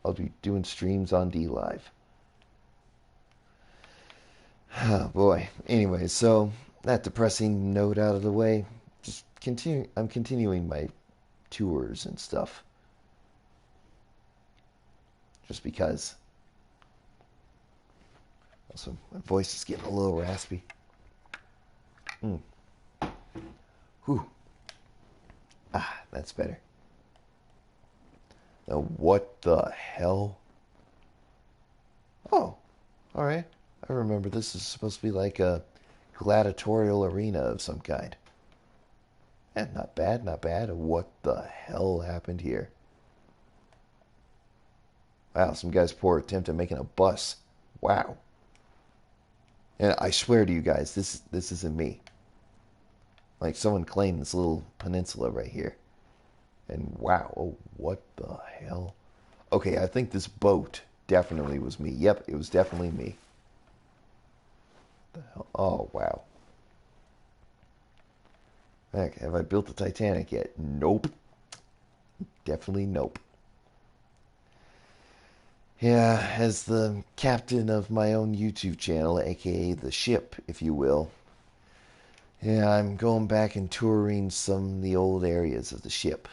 I'll be doing streams on DLive. Oh boy. Anyway, so that depressing note out of the way, I'm continuing my tours and stuff. just because. Also, my voice is getting a little raspy. Mm. Whew. Ah, that's better. Now, what the hell? Oh, alright. I remember this is supposed to be like a gladiatorial arena of some kind. Not bad, not bad. What the hell happened here? Wow, some guy's poor attempt at making a bus. Wow. And I swear to you guys, this isn't me. Like someone claimed this little peninsula right here. And wow, oh, what the hell? Okay, I think this boat definitely was me. Yep, it was definitely me. What the hell? Oh, wow. Heck, have I built the Titanic yet? Nope. Definitely nope. Yeah, as the captain of my own YouTube channel, aka the ship, if you will. Yeah, I'm going back and touring some of the old areas of the ship.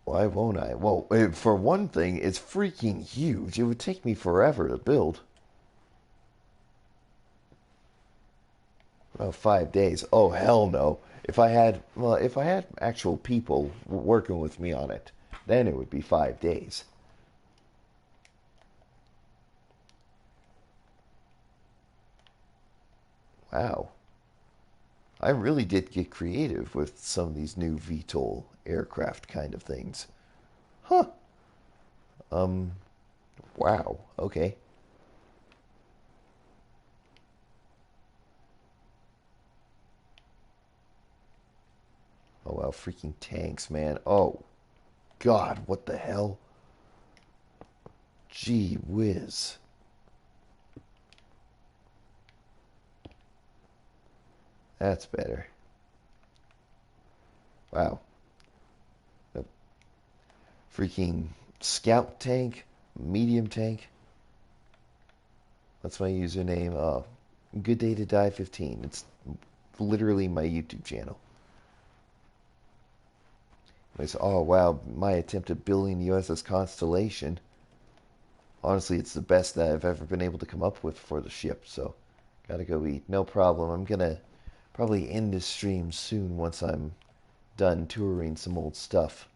Why won't I? Well, for one thing, it's freaking huge. It would take me forever to build. Well, 5 days. Oh, hell no. If I had actual people working with me on it, then it would be 5 days. Wow. I really did get creative with some of these new VTOL aircraft kind of things. Huh. Um, wow. Okay. Oh, wow. Freaking tanks, man. Oh, God. What the hell? Gee whiz. That's better. Wow. A freaking scout tank, medium tank. That's my username. Goodday to die 15. It's literally my YouTube channel. Oh wow, my attempt at building the USS Constellation. Honestly, it's the best that I've ever been able to come up with for the ship. So, gotta go eat. No problem. I'm gonna probably end this stream soon once I'm done touring some old stuff.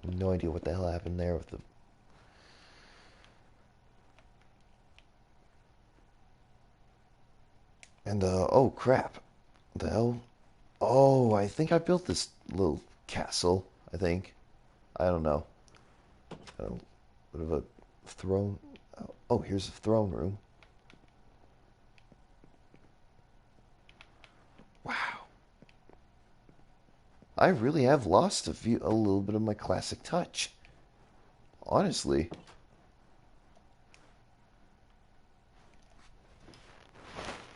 No idea what the hell happened there with the... And, oh crap. What the hell? Oh, I think I built this little castle, I think. I don't know. Bit of a throne. Oh, here's a throne room. Wow. I really have lost a little bit of my classic touch. Honestly.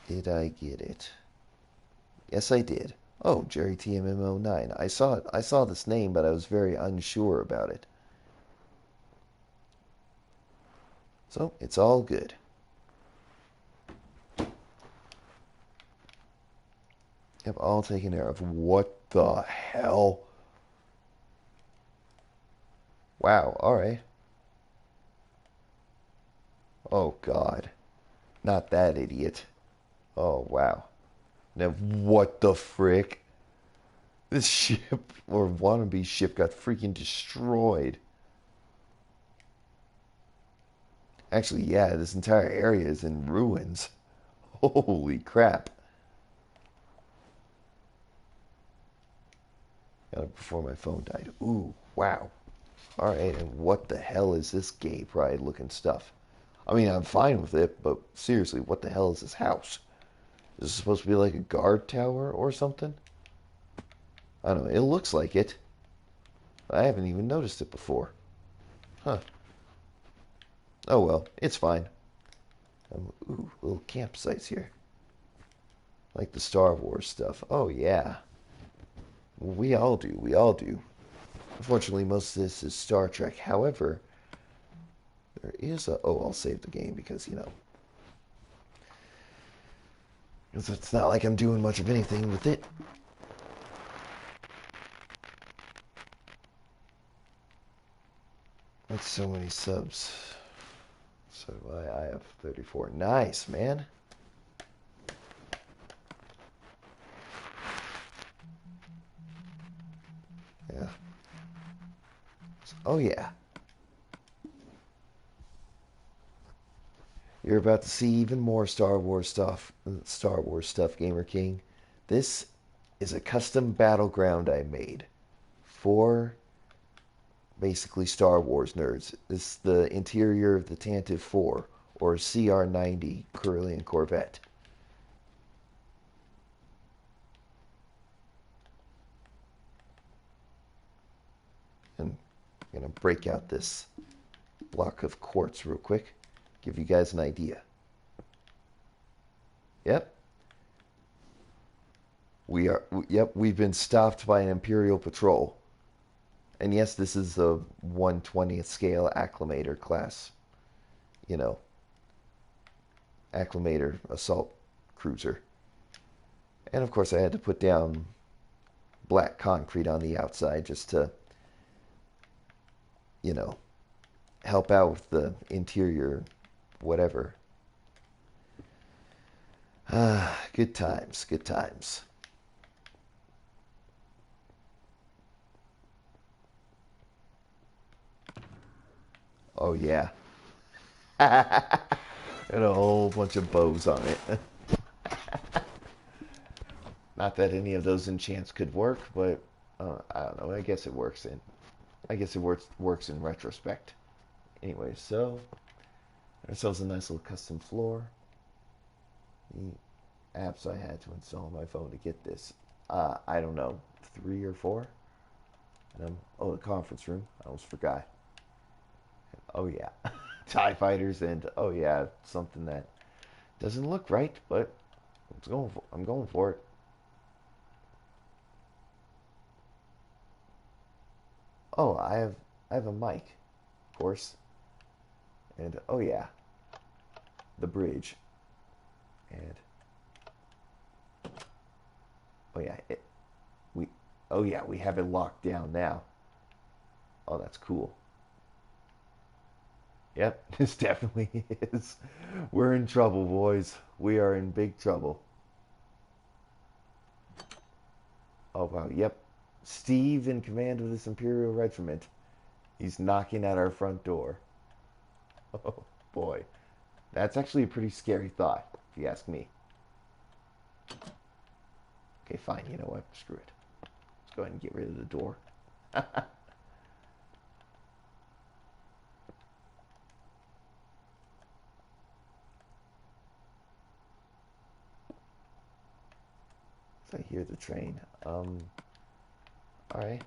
Did I get it? Yes, I did. Oh, Jerry TMM09. I saw it. I saw this name, but I was very unsure about it. So, it's all good. Yep, all taken care of. What the hell? Wow, alright. Oh, God. Not that idiot. Oh, wow. Now, what the frick? This ship, or wannabe ship, got freaking destroyed. Actually, yeah, this entire area is in ruins. Holy crap. Got it before my phone died. Ooh, wow. Alright, and what the hell is this gay pride looking stuff? I mean, I'm fine with it, but seriously, what the hell is this house? Is this supposed to be like a guard tower or something? I don't know, it looks like it. I haven't even noticed it before. Huh. Oh well, it's fine. Ooh, little campsites here. Like the Star Wars stuff. Oh yeah. We all do, we all do. Unfortunately, most of this is Star Trek. However, There is a... Oh, I'll save the game because, you know... Because it's not like I'm doing much of anything with it. That's so many subs. So I have 34. Nice, man. Yeah. Oh, yeah. You're about to see even more Star Wars stuff, Gamer King. This is a custom battleground I made for basically Star Wars nerds. This is the interior of the Tantive 4 or CR-90 Carillion Corvette. And I'm going to break out this block of quartz real quick, give you guys an idea. Yep. We've been stopped by an Imperial patrol. And yes, this is the 1/20th scale acclimator class. You know, acclimator assault cruiser. And of course I had to put down black concrete on the outside just to, you know, help out with the interior whatever. Good times, good times. Oh yeah. And a whole bunch of bows on it. Not that any of those enchants could work, but I don't know. I guess it works in. I guess it works in retrospect. Anyway, so ourselves a nice little custom floor. The apps I had to install on my phone to get this. I don't know, 3 or 4. Oh, the conference room. I almost forgot. Oh yeah, TIE fighters and oh yeah, something that doesn't look right, but I'm going for it. Oh, I have a mic, of course, and oh yeah, the bridge, and oh yeah, we oh yeah, we have it locked down now. Oh, that's cool. Yep, this definitely is. We're in trouble, boys. We are in big trouble. Oh wow, yep. Steve in command of this Imperial regiment. He's knocking at our front door. Oh boy. That's actually a pretty scary thought, if you ask me. Okay, fine. You know what? Screw it. Let's go ahead and get rid of the door. So I hear the train. Alright.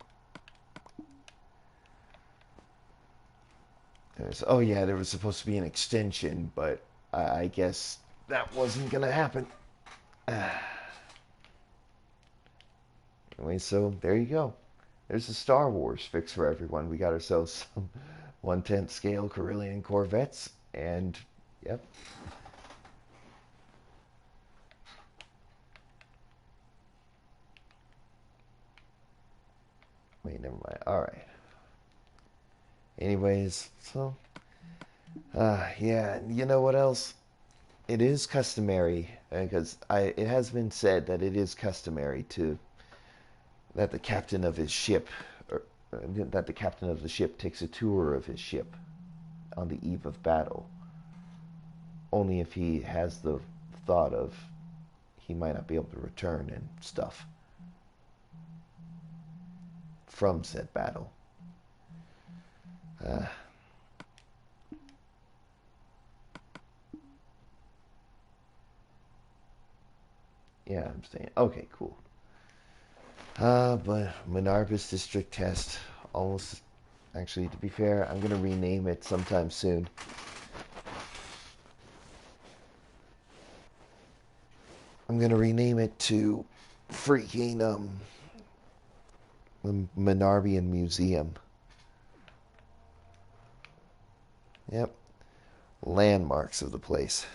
Oh yeah, there was supposed to be an extension, but I guess that wasn't gonna happen. Anyway, so there you go. There's a Star Wars fix for everyone. We got ourselves some 1/10 scale Carillion Corvettes, and yep. Wait, never mind. All right. Anyways, so yeah, you know what else? It is customary because it has been said that it is customary to that the captain of his ship or that the captain of the ship takes a tour of his ship on the eve of battle. Only if he has the thought of he might not be able to return and stuff from said battle. Uh, yeah, I'm saying okay, cool. But Monarbus District Test almost. Actually, to be fair, I'm gonna rename it sometime soon. I'm gonna rename it to freaking the Monarbian Museum. Yep. Landmarks of the place.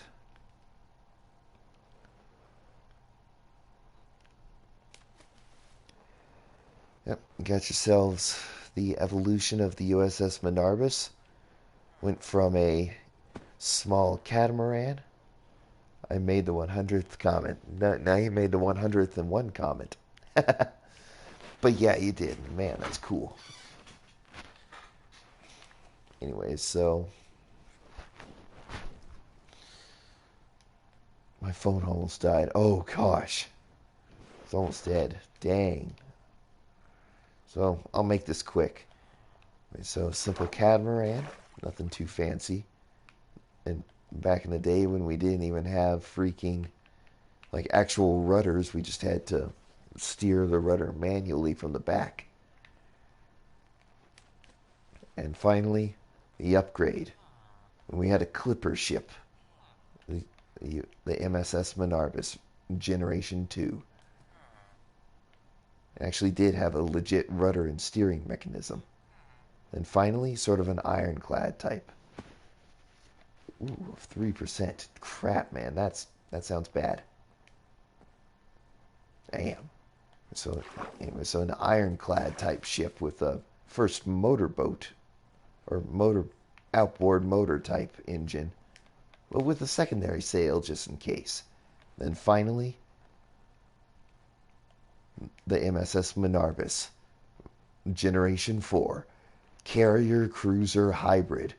Yep. You got yourselves the evolution of the USS Monarbus. Went from a small catamaran. I made the 100th comment. Now you made the 101 comment. But yeah, you did. Man, that's cool. Anyways, so my phone almost died. Oh gosh. It's almost dead. Dang. So I'll make this quick. So simple catamaran, nothing too fancy. And back in the day when we didn't even have freaking like actual rudders, we just had to steer the rudder manually from the back. And finally, the upgrade. We had a clipper ship, the MSS Monarbus Generation 2. It actually did have a legit rudder and steering mechanism. And finally, sort of an ironclad type. Ooh, 3%. Crap, man, that sounds bad. Damn. So anyway, so an ironclad type ship with a first motorboat or motor outboard motor type engine, but with a secondary sail just in case. Then finally, the MSS Monarbus Generation 4 Carrier Cruiser Hybrid.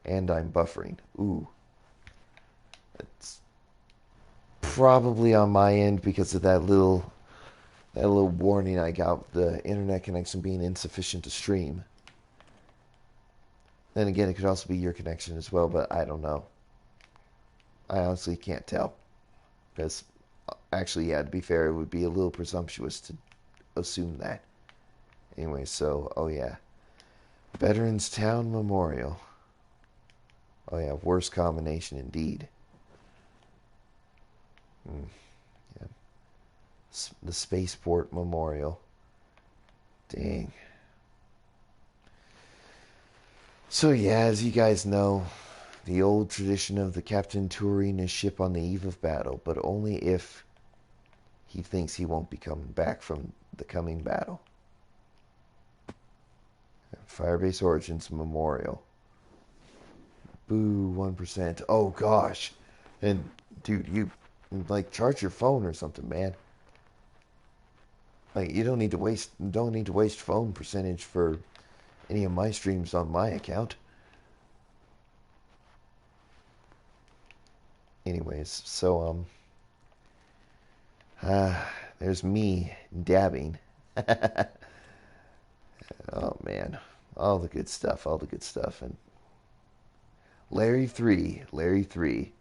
And I'm buffering. Ooh. It's probably on my end because of that little warning I got, the internet connection being insufficient to stream. Then again, it could also be your connection as well, but I don't know. I honestly can't tell. Because, actually, yeah, to be fair, it would be a little presumptuous to assume that. Anyway, so, oh yeah. Veterans Town Memorial. Oh yeah, worst combination indeed. Yeah. The Spaceport Memorial. Dang. So yeah, as you guys know, the old tradition of the captain touring his ship on the eve of battle, but only if he thinks he won't be coming back from the coming battle. Firebase Origins Memorial. Boo, 1%. Oh gosh. And dude, you like charge your phone or something, man. Like you don't need to waste phone percentage for any of my streams on my account. Anyways, so there's me dabbing. Oh man, all the good stuff, all the good stuff. And Larry 3,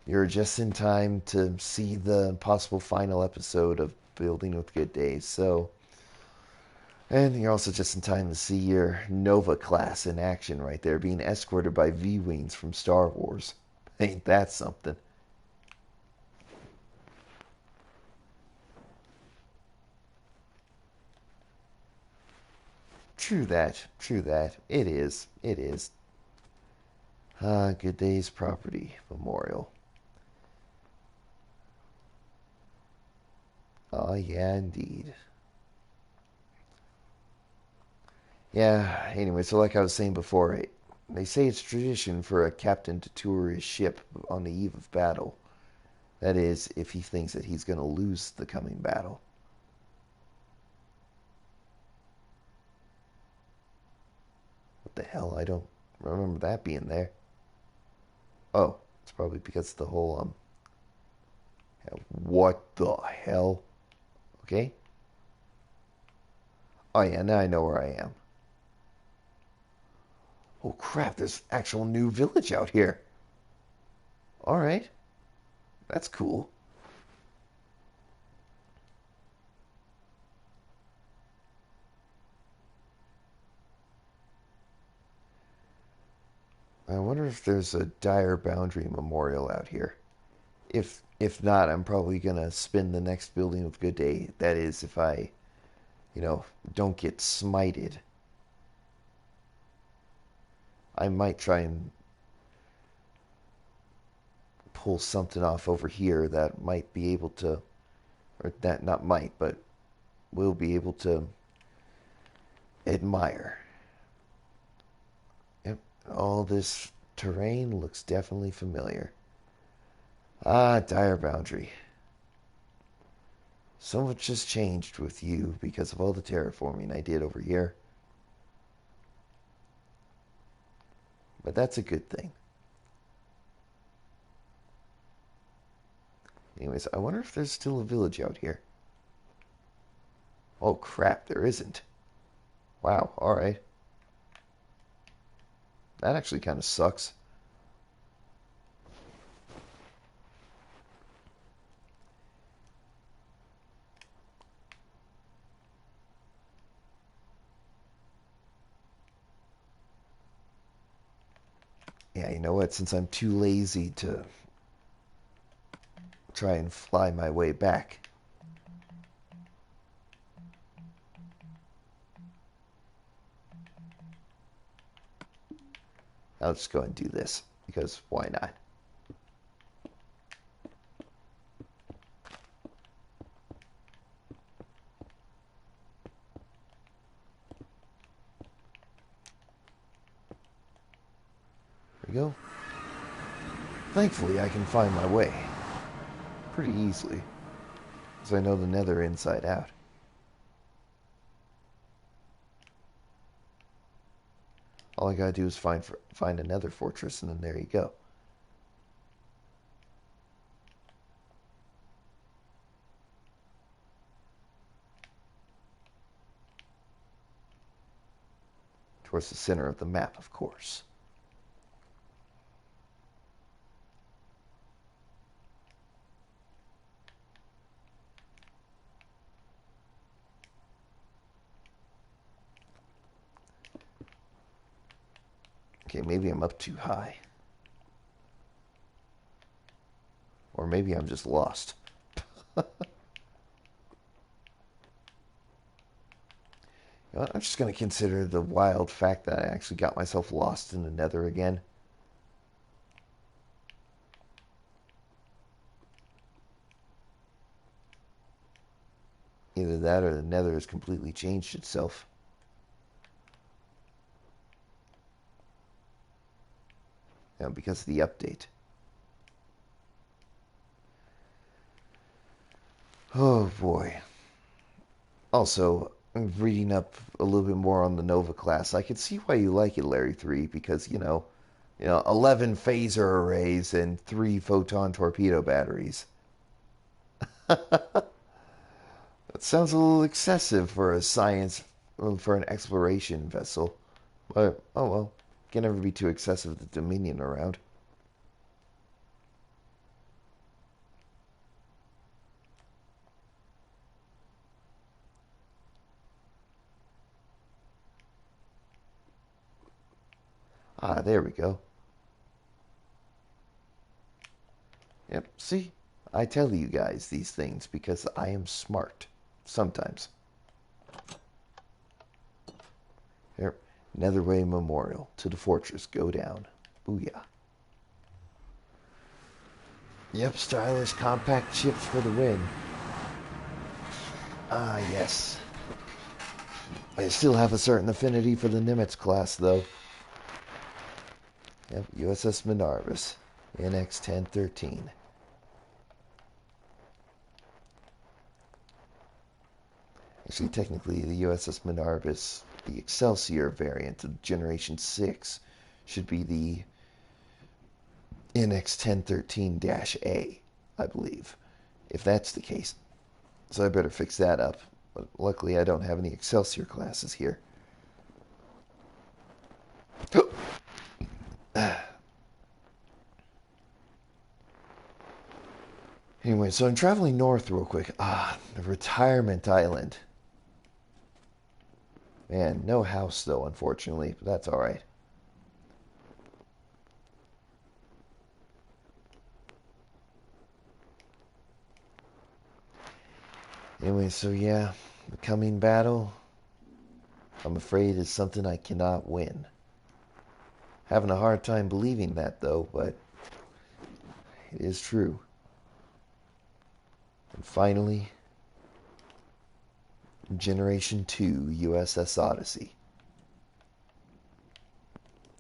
you're just in time to see the possible final episode of Building with Good Days. So, and you're also just in time to see your Nova class in action right there, being escorted by V-Wings from Star Wars. Ain't that something? True that, true that. It is, it is. Good Day's Property Memorial. Oh, yeah, indeed. Yeah, anyway, so like I was saying before, they say it's tradition for a captain to tour his ship on the eve of battle. That is, if he thinks that he's going to lose the coming battle. What the hell? I don't remember that being there. Oh, it's probably because of the whole, what the hell? Okay. Oh yeah, now I know where I am. Oh crap, there's actual new village out here. Alright. That's cool. I wonder if there's a Dire Boundary Memorial out here. If not, I'm probably gonna spend the next building with Good Day. That is, if I, don't get smited. I might try and pull something off over here that might be able to, or that not might, but will be able to admire. Yep, all this terrain looks definitely familiar. Ah, dire boundary. So much has changed with you because of all the terraforming I did over here. But that's a good thing. Anyways, I wonder if there's still a village out here. Oh crap, there isn't. Wow, alright. That actually kind of sucks. Yeah, you know what? Since I'm too lazy to try and fly my way back, I'll just go and do this, because why not? There we go. Thankfully, I can find my way pretty easily, because I know the nether inside out. All I gotta do is find another fortress, and then there you go. Towards the center of the map, of course. Okay, maybe I'm up too high. Or maybe I'm just lost. You know, I'm just going to consider the wild fact that I actually got myself lost in the nether again. Either that or the nether has completely changed itself. You know, because of the update. Oh boy. Also, reading up a little bit more on the Nova class, I could see why you like it, Larry 3, because, 11 phaser arrays and 3 photon torpedo batteries. That sounds a little excessive for a science, for an exploration vessel. But, oh well, can never be too excessive with the Dominion around. Ah, there we go. Yep, see? I tell you guys these things because I am smart. Sometimes. Here, Netherway Memorial to the fortress. Go down. Booyah. Yep, stylish compact chips for the win. Ah, yes. I still have a certain affinity for the Nimitz class, though. Yep, USS Minervis. NX 1013. Actually, technically, the USS Minervis, the Excelsior variant of Generation 6, should be the NX 1013-A, I believe, if that's the case. So I better fix that up. But luckily, I don't have any Excelsior classes here. Anyway, so I'm traveling north real quick. Ah, the retirement island. Man, no house though, unfortunately, but that's alright. Anyway, so yeah, the coming battle, I'm afraid, is something I cannot win. Having a hard time believing that, though, but it is true. And finally, Generation 2 USS Odyssey.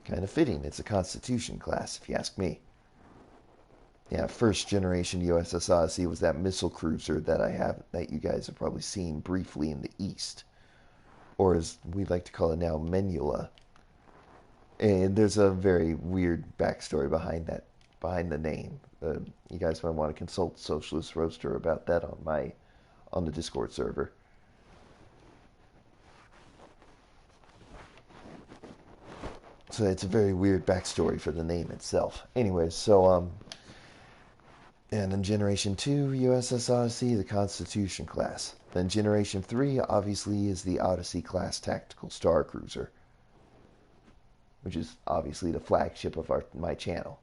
Kind of fitting. It's a Constitution class, if you ask me. Yeah, first generation USS Odyssey was that missile cruiser that you guys have probably seen briefly in the East, or as we like to call it now, Menula. And there's a very weird backstory behind the name. You guys might want to consult Socialist Roaster about that on the Discord server. So it's a very weird backstory for the name itself. Anyways, and then Generation 2, USS Odyssey, the Constitution class. Then Generation 3, obviously, is the Odyssey class tactical star cruiser, which is obviously the flagship of my channel.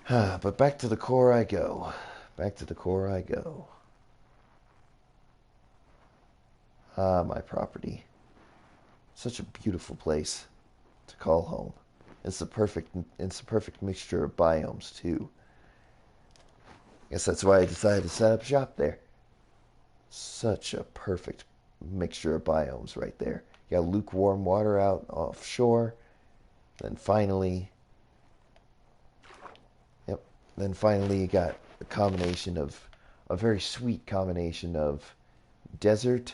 But back to the core I go. Back to the core I go. My property. Such a beautiful place to call home. It's the perfect mixture of biomes too. Guess that's why I decided to set up shop there. Such a perfect mixture of biomes right there. You got lukewarm water out offshore. Then finally, you got a very sweet combination of desert,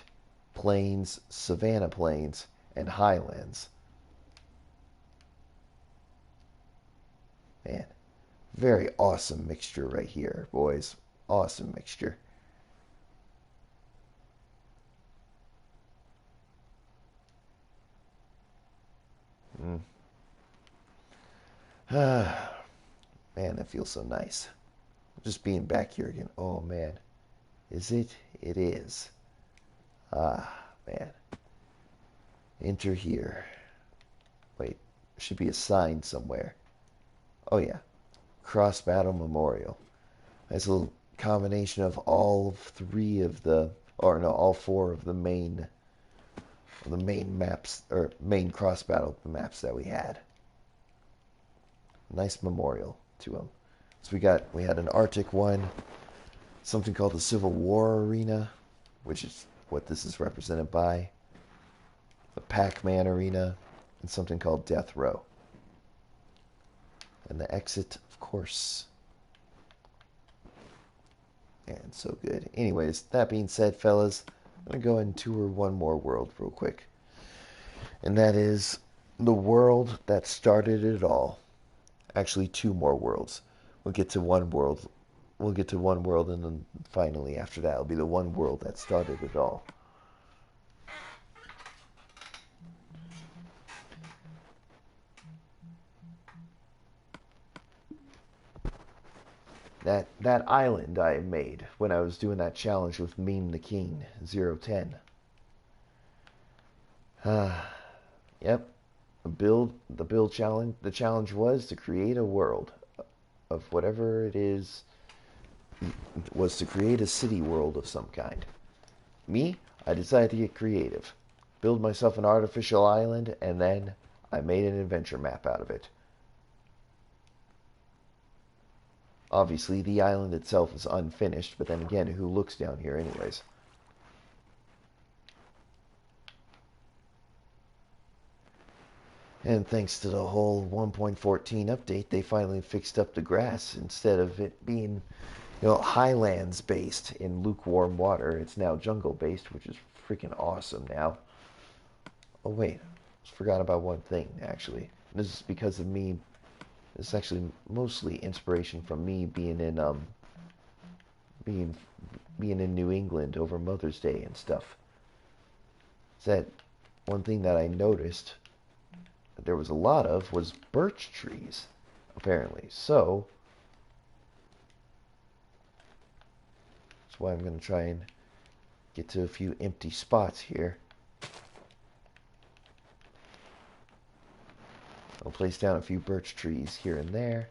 plains, savanna plains, and highlands. Man, very awesome mixture right here, boys. Awesome mixture. Man, that feels so nice. Just being back here again. Oh, man. Is it? It is. Man. Enter here. Wait, there should be a sign somewhere. Oh, yeah. Cross Battle Memorial. Nice little combination of all four of the main maps, or main cross battle maps that we had. Nice memorial to them. So we had an Arctic one, something called the Civil War Arena, which is what this is represented by, the Pac-Man Arena, and something called Death Row. And the exit, of course. And so good. Anyways, that being said, fellas, I'm going to go and tour one more world real quick. And that is the world that started it all. Actually, two more worlds. We'll get to one world, and then finally after that, it'll be the one world that started it all. That island I made when I was doing that challenge with Mean the King 010. Yep. The challenge was to create a world of whatever it is. Was to create a city world of some kind. Me, I decided to get creative. Build myself an artificial island, and then I made an adventure map out of it. Obviously, the island itself is unfinished, but then again, who looks down here anyways? And thanks to the whole 1.14 update, they finally fixed up the grass. Instead of it being, highlands based in lukewarm water, it's now jungle based, which is freaking awesome now. Oh wait, I forgot about one thing actually. This is because of me. It's actually mostly inspiration from me being in New England over Mother's Day and stuff. Is that one thing that I noticed that there was a lot of was birch trees, apparently. So that's why I'm going to try and get to a few empty spots here. I'll place down a few birch trees here and there.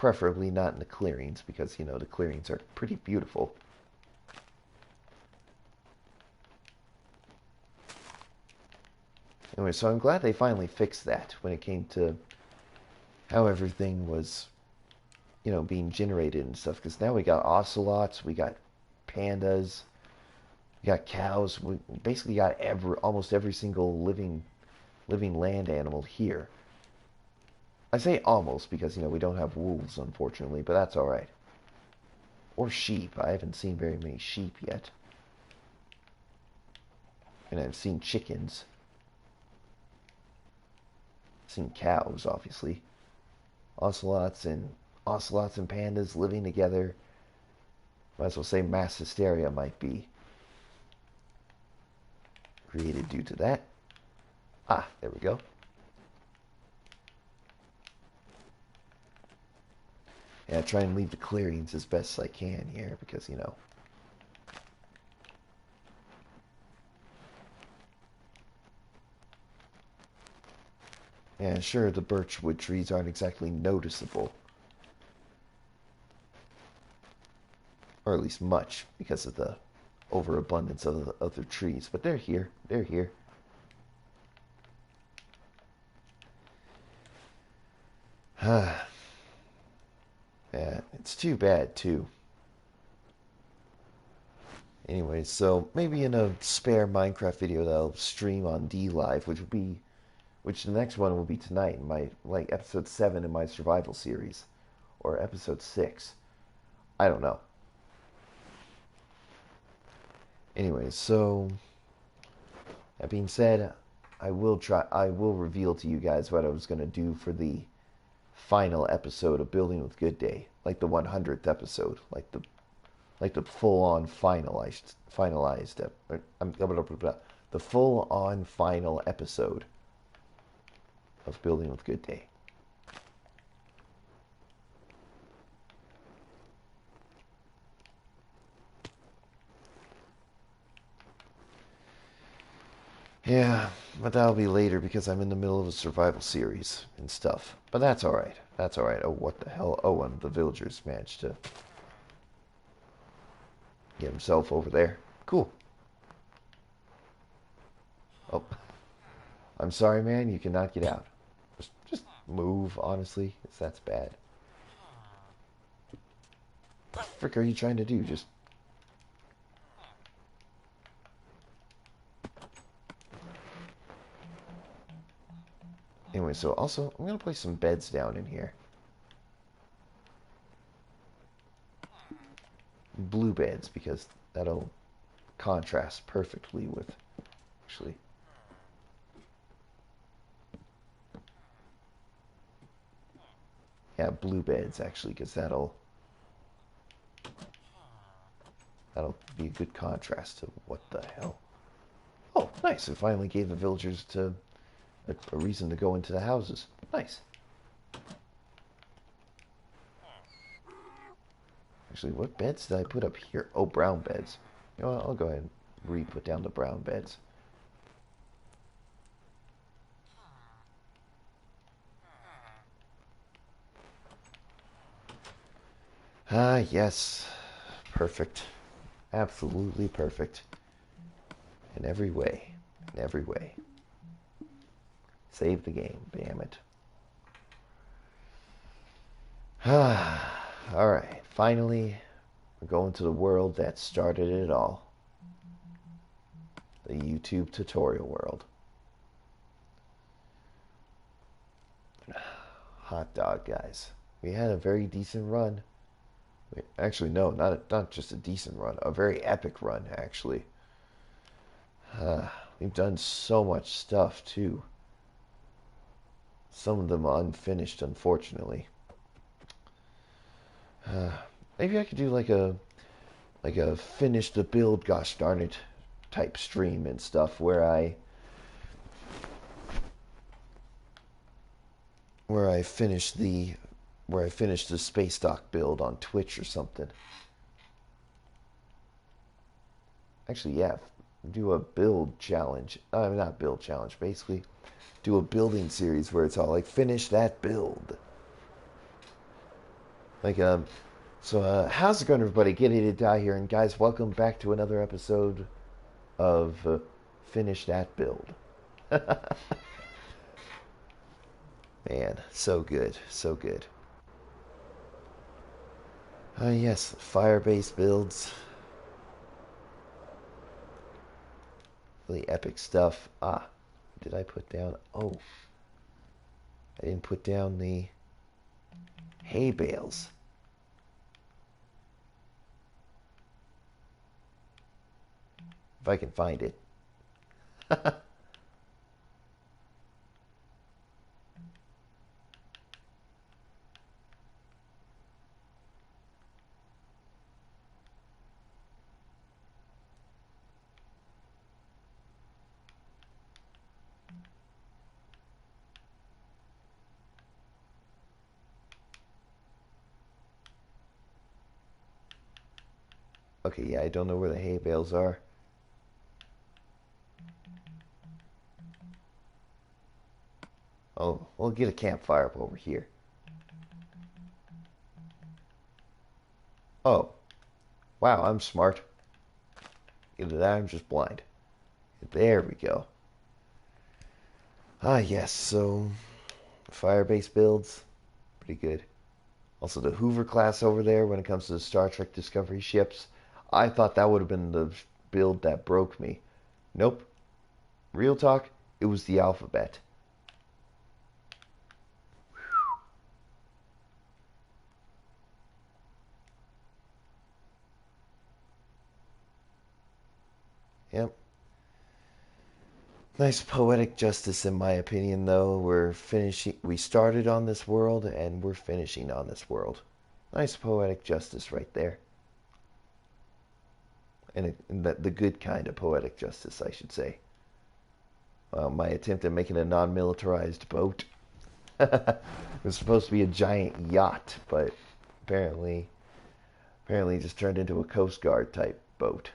preferably not in the clearings because, the clearings are pretty beautiful. Anyway, so I'm glad they finally fixed that when it came to how everything was, being generated and stuff. Because now we got ocelots, we got pandas, we got cows. We basically got almost every single living land animal here. I say almost because, we don't have wolves, unfortunately, but that's all right. Or sheep. I haven't seen very many sheep yet. And I've seen chickens. Seen cows, obviously. Ocelots and pandas living together. Might as well say mass hysteria might be created due to that. Ah, there we go. Yeah, I try and leave the clearings as best as I can here because, Yeah, sure, the birchwood trees aren't exactly noticeable. Or at least much, because of the overabundance of the other trees. But they're here. They're here. Yeah, it's too bad, too. Anyway, so maybe in a spare Minecraft video that I'll stream on DLive, which the next one will be tonight, in my, episode 7 in my survival series. Or episode 6. I don't know. Anyway, so that being said, I will reveal to you guys what I was going to do for the final episode of Building with Goodday, like the 100th episode, like the full-on the full-on final episode of Building with Goodday. Yeah, but that'll be later because I'm in the middle of a survival series and stuff. But that's alright. That's alright. Oh, what the hell? Oh, and the villagers managed to get himself over there. Cool. Oh, I'm sorry, man. You cannot get out. Just move, honestly. That's bad. What the frick are you trying to do? Just... Anyway, so also, I'm going to place some beds down in here. Blue beds, because that'll contrast perfectly with... Actually... Yeah, blue beds, actually, because that'll be a good contrast to what the hell. Oh, nice. It finally gave the villagers a reason to go into the houses. Nice. Actually, what beds did I put up here? Oh, brown beds. You know what? I'll go ahead and re-put down the brown beds. Ah, yes. Perfect. Absolutely perfect. In every way. In every way. Save the game, damn it. Alright, finally, we're going to the world that started it all. The YouTube tutorial world. Hot dog, guys. We had a very decent run. Actually, no, not just a decent run. A very epic run, actually. We've done so much stuff, too. Some of them unfinished, unfortunately. Maybe I could do like a finish the build, gosh darn it, type stream and stuff where I finish the space dock build on Twitch or something. Actually, yeah, do a build challenge. Not build challenge, basically do a building series where it's all like finish that build. Like, how's it going, everybody? Getting to die here, and guys, welcome back to another episode of Finish That Build. Man, so good, so good. Yes, fire-based builds, really epic stuff. Did I put down? Oh, I didn't put down the hay bales. If I can find it. Okay, yeah, I don't know where the hay bales are. Oh, we'll get a campfire up over here. Oh, wow, I'm smart. Either that, I'm just blind. There we go. Yes, so fire-based builds, pretty good. Also, the Hoover class over there when it comes to the Star Trek Discovery ships, I thought that would have been the build that broke me. Nope. Real talk, it was the alphabet. Yep. Nice poetic justice, in my opinion, though. We started on this world, and we're finishing on this world. Nice poetic justice right there. And the good kind of poetic justice, I should say. My attempt at making a non-militarized boat. It was supposed to be a giant yacht, but apparently just turned into a Coast Guard type boat.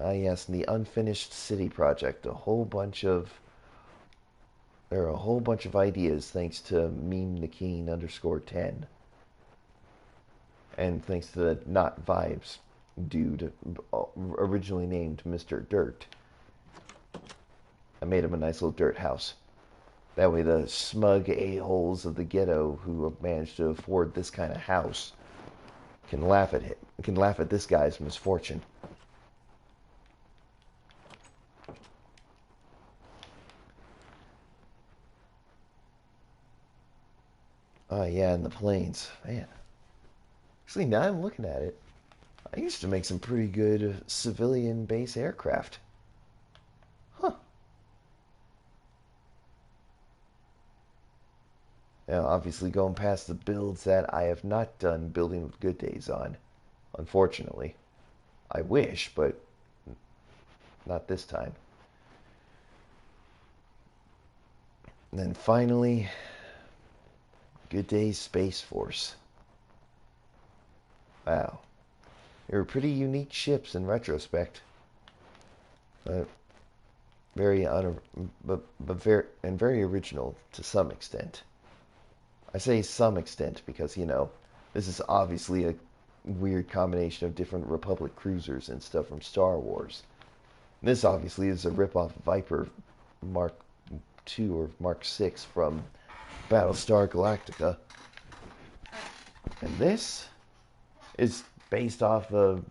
Yes, and the unfinished city project. There are a whole bunch of ideas thanks to meme Nakeen _10. And thanks to the Not Vibes dude, originally named Mr. Dirt. I made him a nice little dirt house. That way the smug a-holes of the ghetto who have managed to afford this kind of house can laugh at this guy's misfortune. Oh, yeah, and the planes. Man. Actually, now I'm looking at it, I used to make some pretty good civilian base aircraft. Huh. Now, obviously, going past the builds that I have not done building with good days on, unfortunately. I wish, but not this time. And then finally, Good Day Space Force. Wow. They were pretty unique ships in retrospect. But very very original to some extent. I say some extent because, this is obviously a weird combination of different Republic cruisers and stuff from Star Wars. And this obviously is a ripoff Viper Mark II or Mark VI from Battlestar Galactica. And this is based off a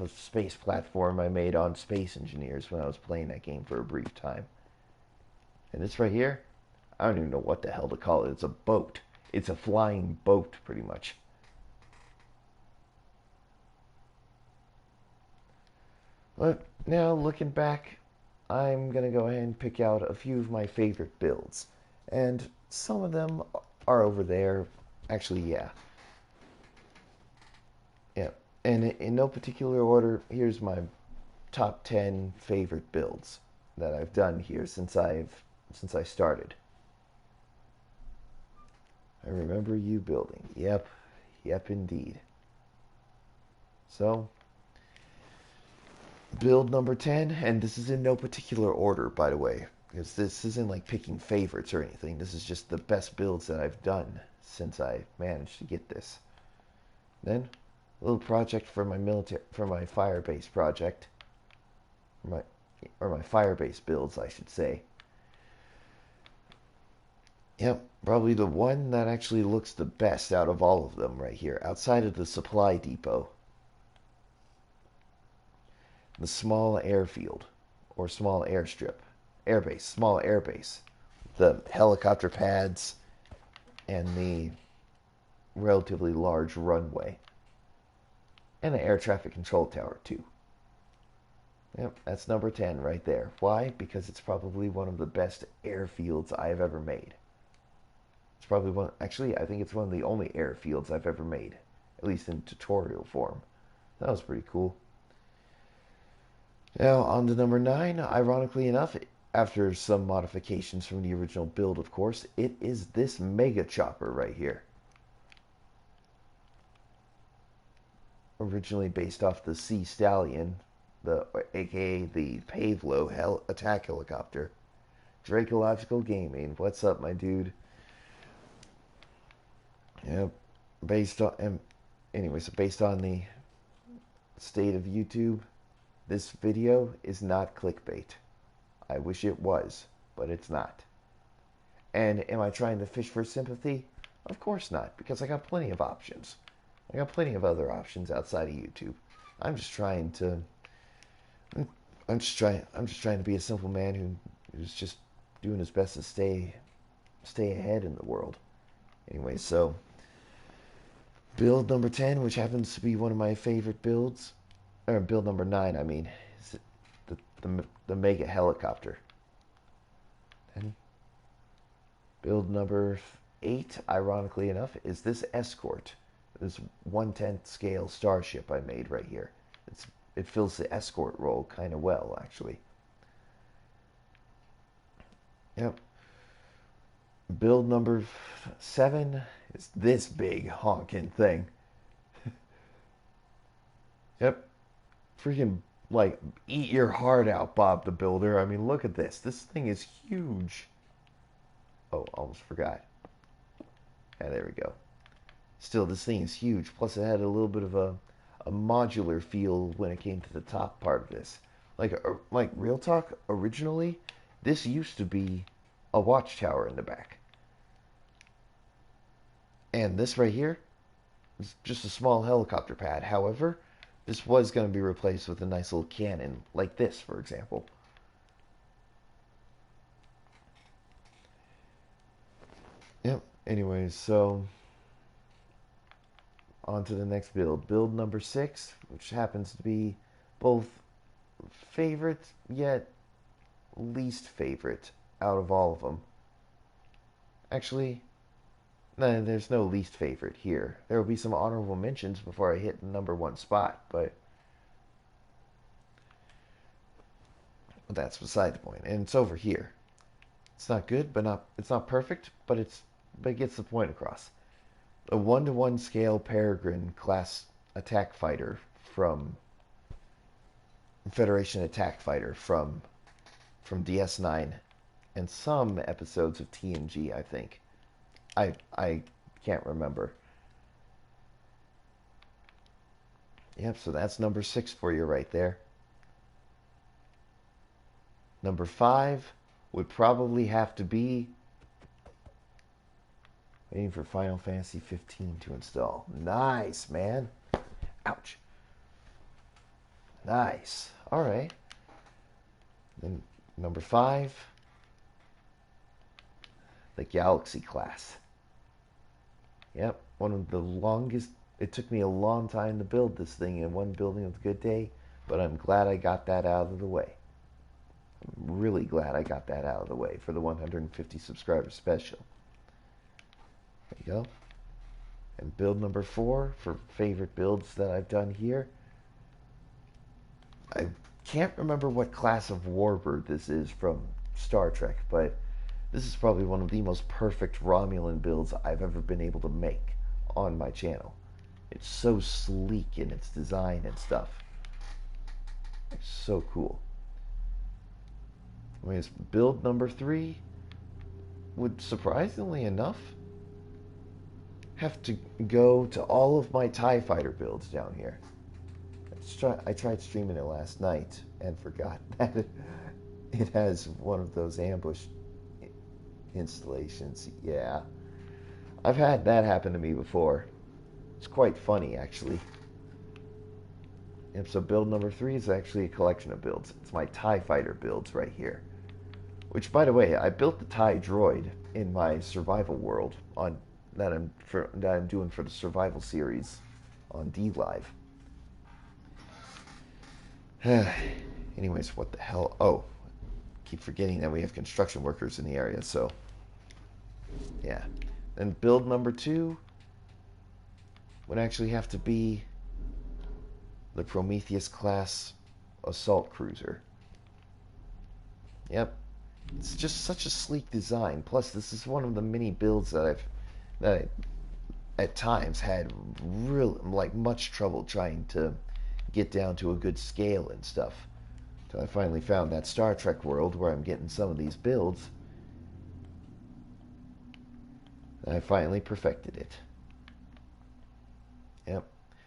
space platform I made on Space Engineers when I was playing that game for a brief time. And this right here, I don't even know what the hell to call it. It's a boat. It's a flying boat, pretty much. But now, looking back, I'm going to go ahead and pick out a few of my favorite builds. And some of them are over there. Actually, yeah. Yeah. And in no particular order, here's my top 10 favorite builds that I've done here since I started. I remember you building. Yep, indeed. So, build number 10, and this is in no particular order, by the way, because this isn't like picking favorites or anything. This is just the best builds that I've done since I managed to get this. Then, a little project for my fire base project, my or my fire base builds, I should say. Yep, probably the one that actually looks the best out of all of them right here, outside of the supply depot. The small airfield, or small airstrip, airbase, small airbase. The helicopter pads and the relatively large runway. And the air traffic control tower, too. Yep, that's number 10 right there. Why? Because it's probably one of the best airfields I've ever made. It's probably one, actually, I think it's one of the only airfields I've ever made, at least in tutorial form. That was pretty cool. Now, on to number 9. Ironically enough, after some modifications from the original build, of course, it is this mega chopper right here. Originally based off the Sea Stallion, aka the Pavlo attack helicopter. Dracological Gaming, what's up, my dude? Yep, based on, anyways, based on the state of YouTube, this video is not clickbait. I wish it was, but it's not. And am I trying to fish for sympathy? Of course not, because I got plenty of options. I got plenty of other options outside of YouTube. I'm just trying to be a simple man who's just doing his best to stay ahead in the world. Anyway, so build number 10, which happens to be one of my favorite builds, or build number 9, I mean, is the mega helicopter. And build number 8, ironically enough, is this escort. This 1/10 scale starship I made right here. It fills the escort role kind of well, actually. Yep. Build number 7 is this big honking thing. Yep. Freaking, like, eat your heart out, Bob the Builder. I mean, look at this. This thing is huge. Oh, almost forgot. Yeah, there we go. Still, this thing is huge. Plus, it had a little bit of a modular feel when it came to the top part of this. Like real talk, originally, this used to be a watchtower in the back. And this right here is just a small helicopter pad. However, this was going to be replaced with a nice little cannon, like this, for example. Yep, anyways, so on to the next build. Build number 6, which happens to be both favorite yet least favorite out of all of them. Actually, no, there's no least favorite here. There will be some honorable mentions before I hit the number 1 spot, but that's beside the point. And it's over here. It's not good, but it's not perfect, but it gets the point across. A 1-to-1 scale Peregrine class attack fighter from Federation attack fighter from DS9 and some episodes of TNG, I think. I can't remember. Yep, so that's number 6 for you right there. Number 5 would probably have to be waiting for Final Fantasy 15 to install. Nice, man. Ouch. Nice. All right. Then number 5, the Galaxy class. Yep, one of the longest. It took me a long time to build this thing in one building with Good Day, but I'm glad I got that out of the way. I'm really glad I got that out of the way for the 150 subscriber special. There you go. And build number 4 for favorite builds that I've done here. I can't remember what class of warbird this is from Star Trek, but this is probably one of the most perfect Romulan builds I've ever been able to make on my channel. It's so sleek in its design and stuff. It's so cool. Anyways, build number 3 would, surprisingly enough, have to go to all of my TIE fighter builds down here. I tried streaming it last night and forgot that it has one of those ambush installations. Yeah, I've had that happen to me before. It's quite funny, actually. And so build number 3 is actually a collection of builds. It's my TIE fighter builds right here. Which, by the way, I built the TIE droid in my survival world on that I'm doing for the survival series on DLive. Anyways, what the hell? Oh, keep forgetting that we have construction workers in the area. So, yeah. Then build number 2 would actually have to be the Prometheus class assault cruiser. Yep. It's just such a sleek design. Plus, this is one of the many builds that I at times had real much trouble trying to get down to a good scale and stuff. Until I finally found that Star Trek world where I'm getting some of these builds. And I finally perfected it. Yep.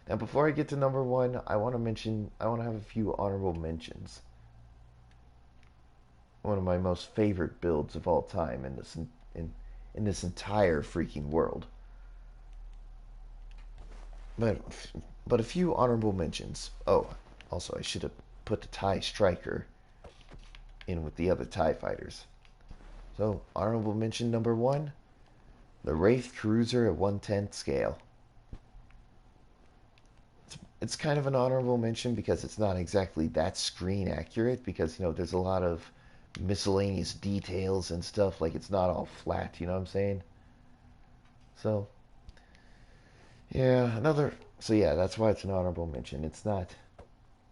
Now, before I get to number 1, I want to have a few honorable mentions. One of my most favorite builds of all time in this entire freaking world. But a few honorable mentions. Oh, also I should have put the TIE Striker in with the other TIE fighters. So, honorable mention number 1, the Wraith Cruiser at 1/10 scale. It's kind of an honorable mention because it's not exactly that screen accurate, because, you know, there's a lot of miscellaneous details and stuff, like it's not all flat, you know what I'm saying? So, yeah, that's why it's an honorable mention. It's not,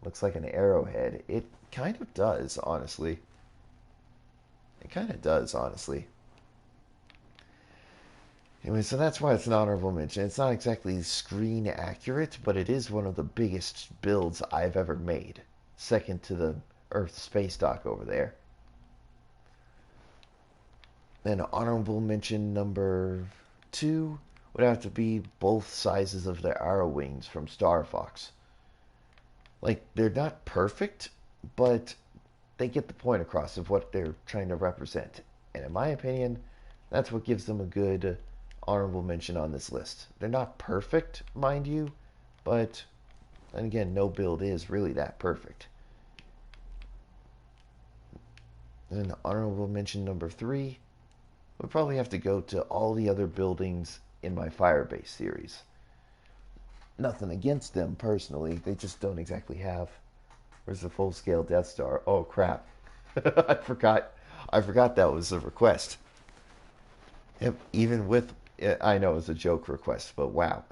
looks like an arrowhead. It kind of does, honestly. It kind of does, honestly. Anyway, so that's why it's an honorable mention. It's not exactly screen accurate, but it is one of the biggest builds I've ever made. Second to the Earth space dock over there. Then honorable mention number 2 would have to be both sizes of the arrow wings from Star Fox. Like, they're not perfect, but they get the point across of what they're trying to represent. And in my opinion, that's what gives them a good honorable mention on this list. They're not perfect, mind you, but then again, no build is really that perfect. And honorable mention number 3 would probably have to go to all the other buildings in my Firebase series. Nothing against them personally, they just don't exactly have. Where's the full-scale Death Star? Oh crap. I forgot that was a request. Yep, even with, I know it was a joke request, but wow.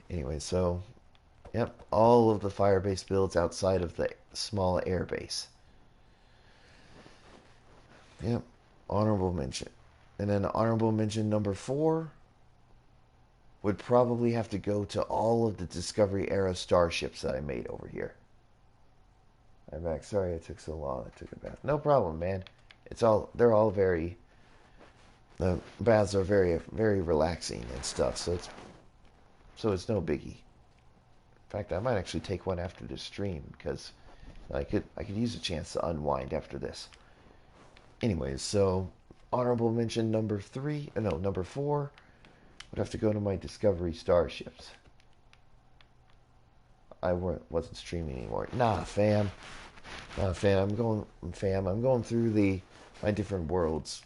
Anyway, so, yep, all of the Firebase builds outside of the small airbase. Yep, honorable mention. And then honorable mention number 4 would probably have to go to all of the Discovery era starships that I made over here. I'm back. Sorry it took so long. I took a bath. No problem, man. They're all very, the baths are very, very relaxing and stuff, so it's no biggie. In fact, I might actually take one after this stream, because I could use a chance to unwind after this. Anyways, so honorable mention number 4 would have to go to my Discovery starships. I wasn't streaming anymore. Nah, fam. I'm going through my different worlds,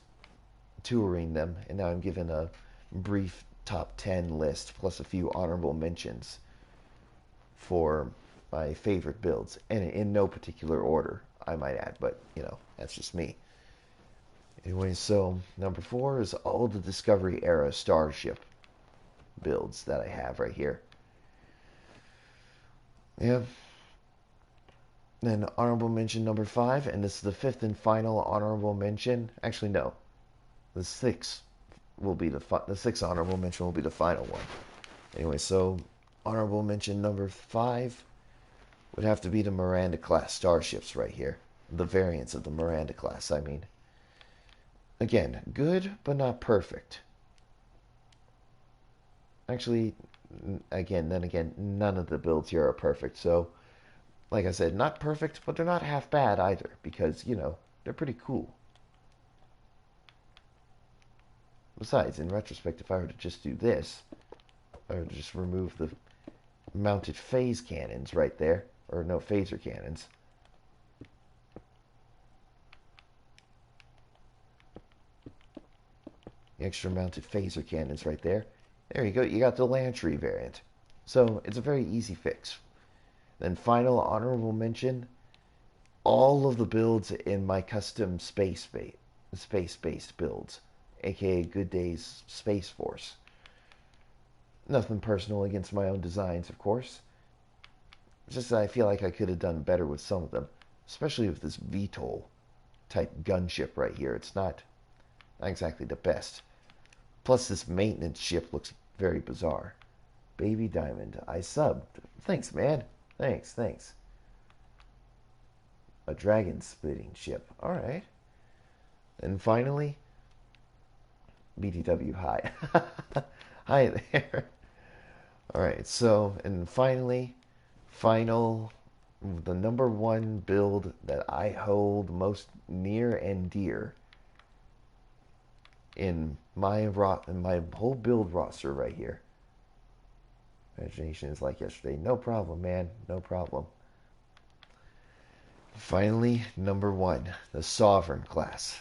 touring them, and now I'm given a brief top 10 list plus a few honorable mentions for my favorite builds, and in no particular order, I might add, but you know, that's just me. Anyway, so number 4 is all the Discovery era starship builds that I have right here. Yeah. Then honorable mention number 5, and this is the 5th and final honorable mention. Actually, no. The 6th honorable mention will be the final one. Anyway, so honorable mention number 5 would have to be the Miranda class starships right here. The variants of the Miranda class, I mean. Again, good, but not perfect. Actually, then again, none of the builds here are perfect. So, like I said, not perfect, but they're not half bad either because, they're pretty cool. Besides, in retrospect, if I were to just do this, I would just remove the mounted phase cannons right there, or no, phaser cannons. The extra mounted phaser cannons right there. There you go, you got the Lantry variant. So it's a very easy fix. Then final honorable mention, all of the builds in my custom space-based builds, aka Good Day's Space Force. Nothing personal against my own designs, of course. It's just that I feel like I could have done better with some of them, especially with this VTOL type gunship right here. It's not exactly the best. Plus, this maintenance ship looks very bizarre. Baby Diamond, I subbed. Thanks, man. Thanks. A dragon splitting ship. Alright. And finally, BTW, hi. Hi there. Alright, so, and finally, the number one build that I hold most near and dear in my whole build roster right here. Imagination is like yesterday. No problem, man. No problem. Finally, number one, the Sovereign class.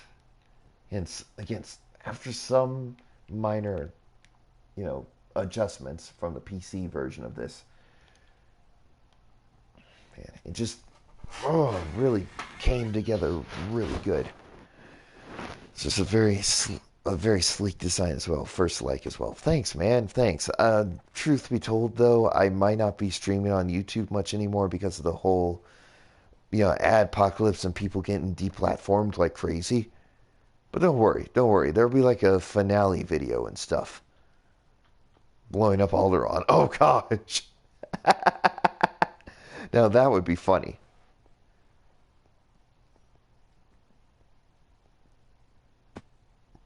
Hence, against after some minor, adjustments from the PC version of this, man, it just really came together really good. It's just a very sleek design as well. First like as well. Thanks, man. Thanks. Truth be told, though, I might not be streaming on YouTube much anymore because of the whole, adpocalypse and people getting deplatformed like crazy. But don't worry. There'll be like a finale video and stuff. Blowing up Alderaan. Oh, gosh. Now that would be funny.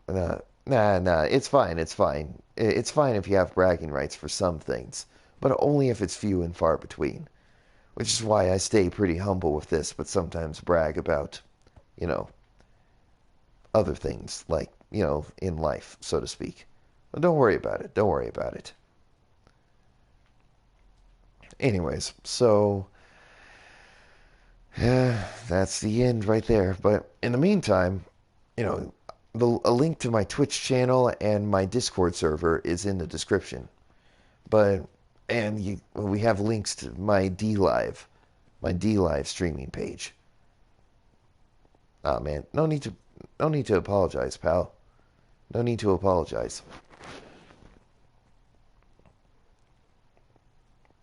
Nah, it's fine. It's fine. It's fine if you have bragging rights for some things, but only if it's few and far between. Which is why I stay pretty humble with this, but sometimes brag about, you know, other things, like, in life, so to speak. But don't worry about it. Don't worry about it. Anyways, so, yeah, that's the end right there. But in the meantime, you know, a link to my Twitch channel and my Discord server is in the description. But we have links to my D Live streaming page. Oh man, no need to apologize, pal. No need to apologize.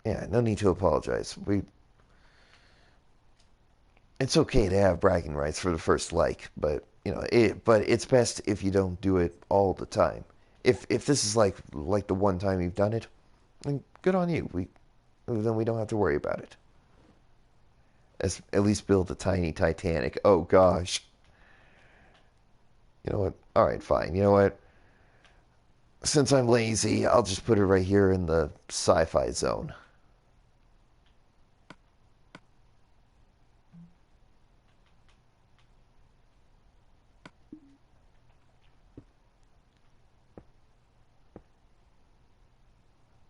Yeah, no need to apologize. It's okay to have bragging rights for the first like, but but it's best if you don't do it all the time. If this is like the one time you've done it, then good on you. Then we don't have to worry about it. At least build a tiny Titanic. Oh gosh. You know what? All right, fine. You know what? Since I'm lazy, I'll just put it right here in the sci-fi zone.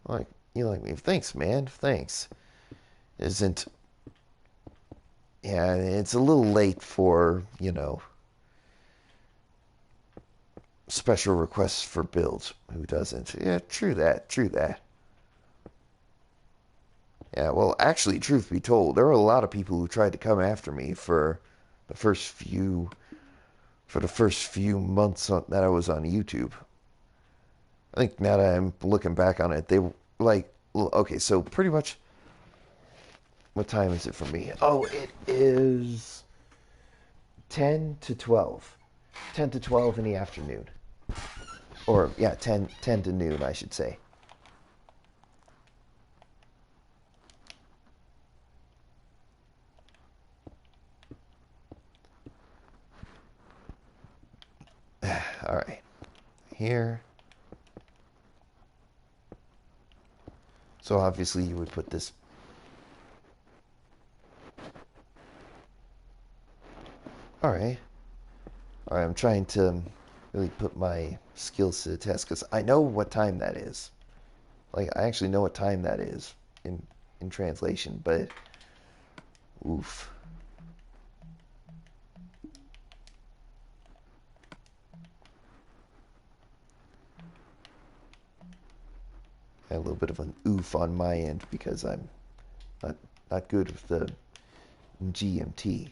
Like, you like me? Thanks, man. Thanks. Isn't Yeah, it's a little late for, special requests for builds. Who doesn't? Yeah, true that. True that. Yeah, well, actually, truth be told, there were a lot of people who tried to come after me the first few for the first few months that I was on YouTube. I think now that I'm looking back on it, they like okay, so pretty much what time is it for me? Oh, it is 10 to 12. 10 to 12 in the afternoon. Or yeah, ten to noon, I should say. All right. Here. So obviously you would put this... Alright. Alright, I'm trying to really put my skills to the test, because I know what time that is. Like, I actually know what time that is in translation, but... Oof. A little bit of an oof on my end, because I'm not good with the GMT.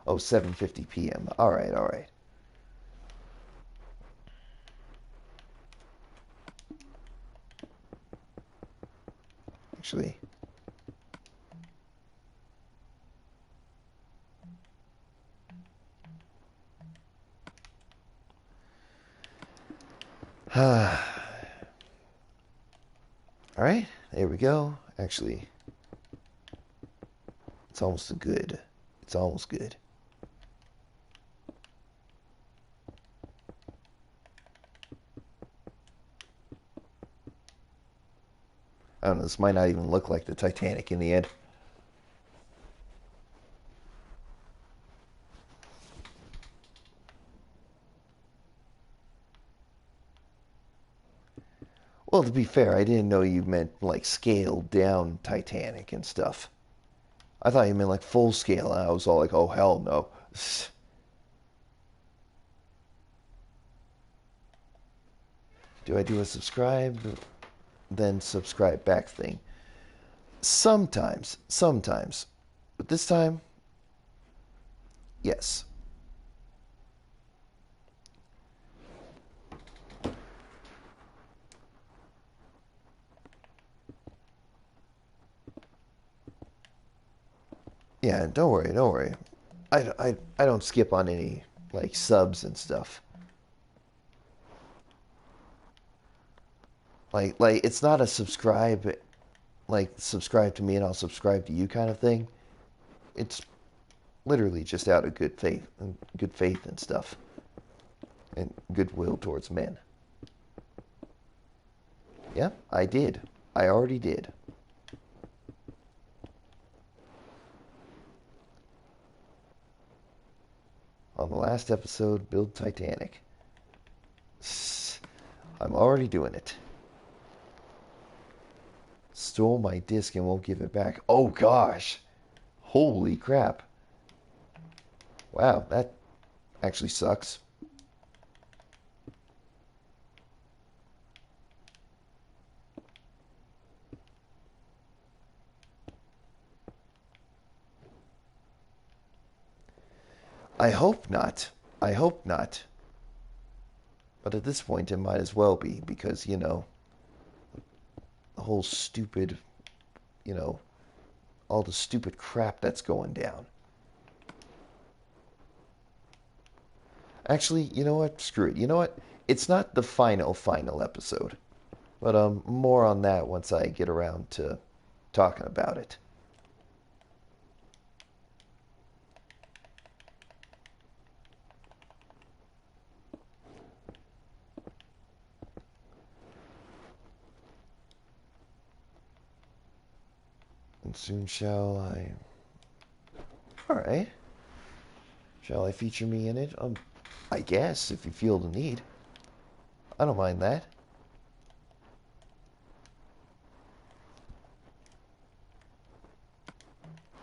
Oh, 7:50 p.m. Alright, alright. Actually... Alright, there we go. Actually, it's almost good. It's almost good. I don't know, this might not even look like the Titanic in the end. Well, to be fair, I didn't know you meant like scaled down Titanic and stuff. I thought you meant like full scale, and I was all like, oh hell no. Do I do a subscribe, then subscribe back thing? Sometimes. But this time, yes. Yeah, don't worry, don't worry. I don't skip on any like subs and stuff. Like it's not a subscribe to me and I'll subscribe to you kind of thing. It's literally just out of good faith and stuff, and goodwill towards men. Yeah, I did. I already did. On the last episode, build Titanic. I'm already doing it. Stole my disc and won't give it back. Oh gosh. Holy crap. Wow, that actually sucks. I hope not. I hope not. But at this point, it might as well be, because, you know, the whole stupid, you know, all the stupid crap that's going down. Actually, you know what? Screw it. You know what? It's not the final episode. But more on that once I get around to talking about it. And soon shall I... Alright. Shall I feature me in it? I guess, if you feel the need. I don't mind that.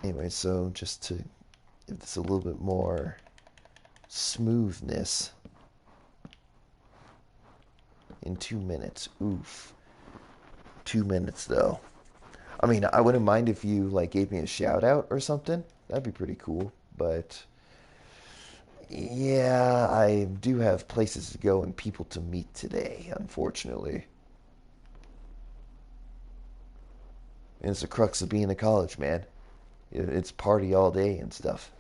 Anyway, so just to give this a little bit more smoothness. In 2 minutes. Oof. 2 minutes, though. I mean, I wouldn't mind if you, like, gave me a shout out or something. That'd be pretty cool. But, yeah, I do have places to go and people to meet today, unfortunately. And it's the crux of being a college man. It's party all day and stuff.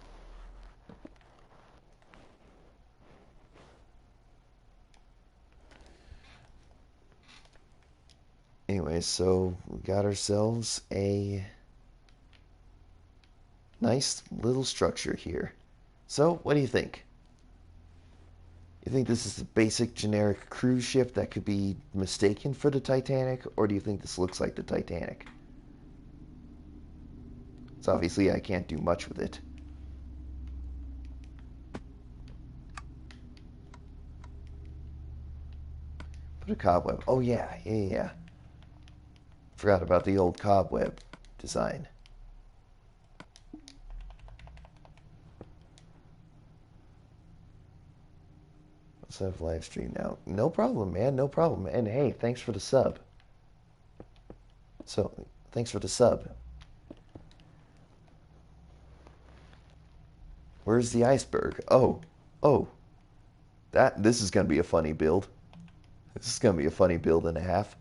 Anyway, so we got ourselves a nice little structure here. So, what do you think? You think this is a basic generic cruise ship that could be mistaken for the Titanic, or do you think this looks like the Titanic? So obviously I can't do much with it. Put a cobweb. Oh yeah. Forgot about the old cobweb design. Let's have live stream now. No problem, man. No problem. And hey, thanks for the sub. So, thanks for the sub. Where's the iceberg? Oh, this is gonna be a funny build. This is gonna be a funny build and a half.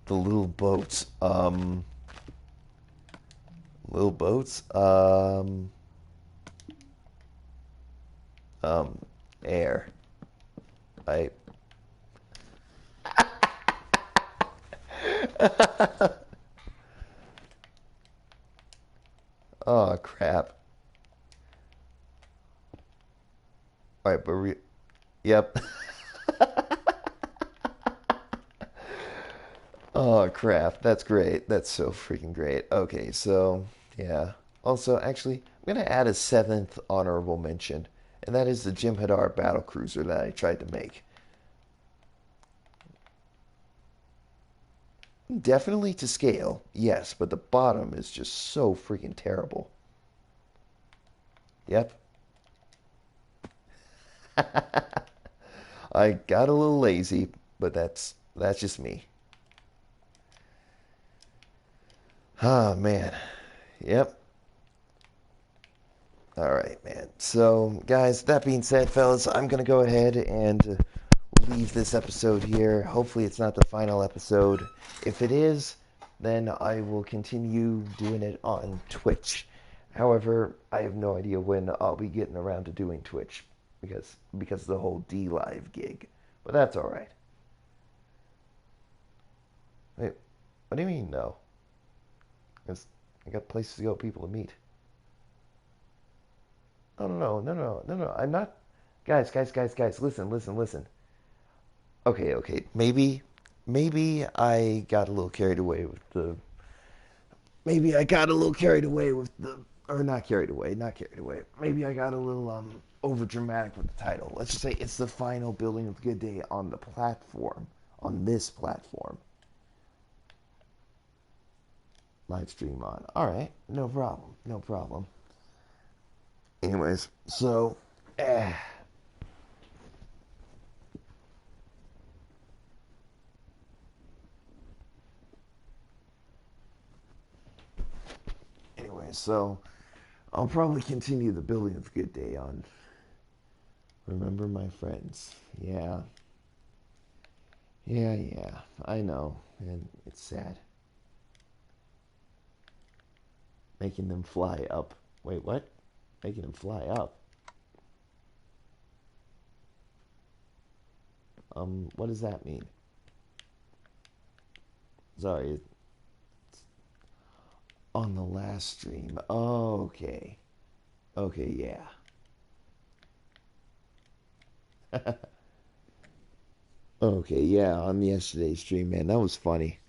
The little boats. Little boats. Air. I. Oh crap. All right, yep. Oh crap, that's great. That's so freaking great. Okay, so yeah. Also, actually, I'm gonna add a seventh honorable mention, and that is the Jim Hadar battle cruiser that I tried to make. Definitely to scale, yes, but the bottom is just so freaking terrible. Yep. I got a little lazy, but that's just me. Ah, man. Yep. All right, man. So, guys, that being said, fellas, I'm going to go ahead and leave this episode here. Hopefully, it's not the final episode. If it is, then I will continue doing it on Twitch. However, I have no idea when I'll be getting around to doing Twitch because of the whole D Live gig. But that's all right. Wait, what do you mean no? Because I got places to go, people to meet. No. I'm not. Guys. Listen. Okay. Maybe I got a little carried away with the. Maybe I got a little carried away with the. Or not carried away. Maybe I got a little over dramatic with the title. Let's just say it's the final building of Good Day on the platform, on this platform. Live stream on. All right, no problem. Anyways, so. Eh. Anyway, so I'll probably continue the building of Good Day on Remember My Friends. Yeah. I know, and it's sad. Making them fly up. Wait, what? Making them fly up? What does that mean? Sorry, on the last stream. Oh, okay. Okay, yeah. Okay, yeah, on yesterday's stream, man, that was funny.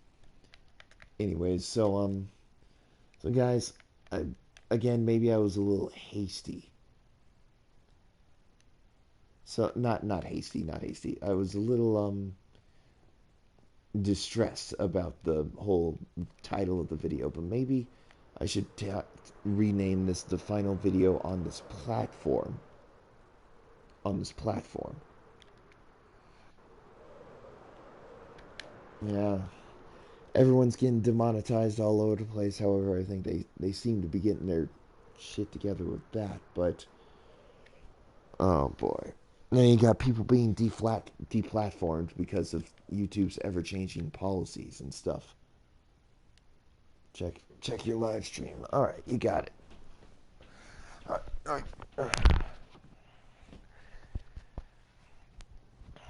Anyways, so guys, again, maybe I was a little hasty. So not hasty. I was a little distressed about the whole title of the video, but maybe I should rename this the final video on this platform. On this platform. Yeah. Everyone's getting demonetized all over the place. However, I think they seem to be getting their shit together with that. But, oh boy. Now you got people being deplatformed because of YouTube's ever-changing policies and stuff. Check your live stream. All right, you got it.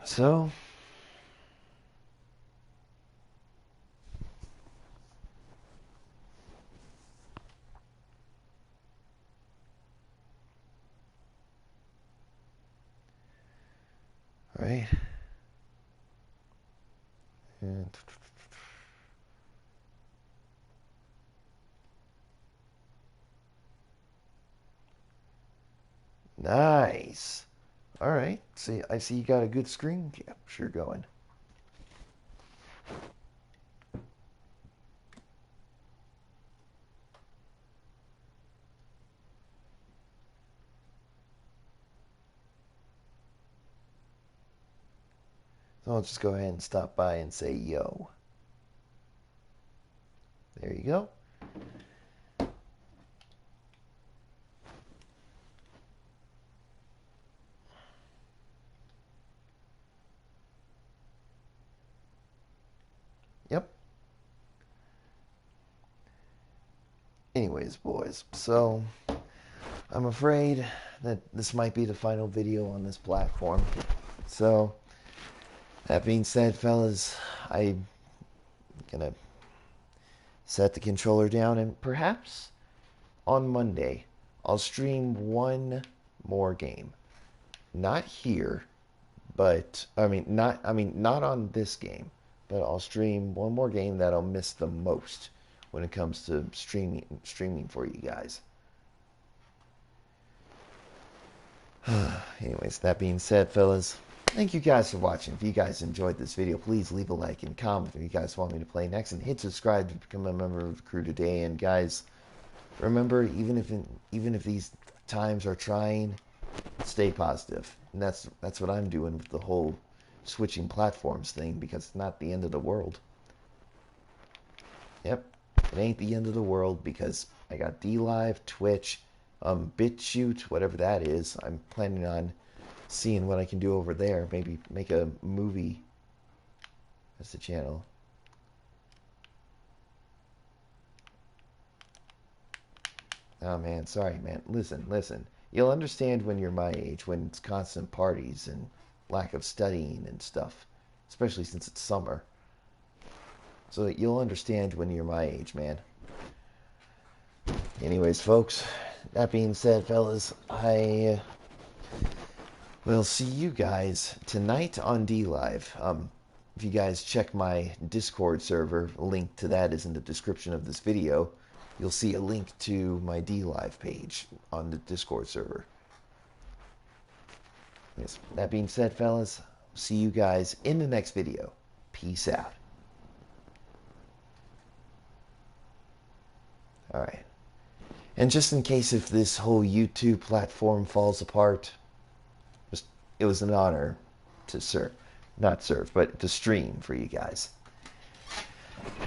So, right. And nice. All right. See, I see you got a good screen. Yeah, sure going. So I'll just go ahead and stop by and say yo. There you go. Yep. Anyways, boys, so I'm afraid that this might be the final video on this platform. So, that being said, fellas, I'm gonna set the controller down, and perhaps on Monday I'll stream one more game. Not here, but not on this game, but I'll stream one more game that I'll miss the most when it comes to streaming for you guys. Anyways, that being said, fellas, thank you guys for watching. If you guys enjoyed this video, please leave a like and comment if you guys want me to play next, and hit subscribe to become a member of the crew today. And guys, remember, even if these times are trying, stay positive. And that's what I'm doing with the whole switching platforms thing, because it's not the end of the world. Yep, it ain't the end of the world, because I got DLive, Twitch, BitChute, whatever that is. I'm planning on seeing what I can do over there. Maybe make a movie as the channel. Oh man, sorry man. Listen. You'll understand when you're my age, when it's constant parties and lack of studying and stuff, especially since it's summer. So that you'll understand when you're my age, man. Anyways, folks, that being said, fellas, I will see you guys tonight on DLive. If you guys check my Discord server, a link to that is in the description of this video. You'll see a link to my DLive page on the Discord server. Yes, that being said, fellas, see you guys in the next video. Peace out. Alright. And just in case if this whole YouTube platform falls apart, it was an honor to serve. Not serve, but to stream for you guys.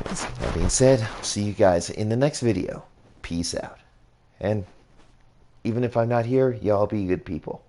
That being said, I'll see you guys in the next video. Peace out. And even if I'm not here, y'all be good people.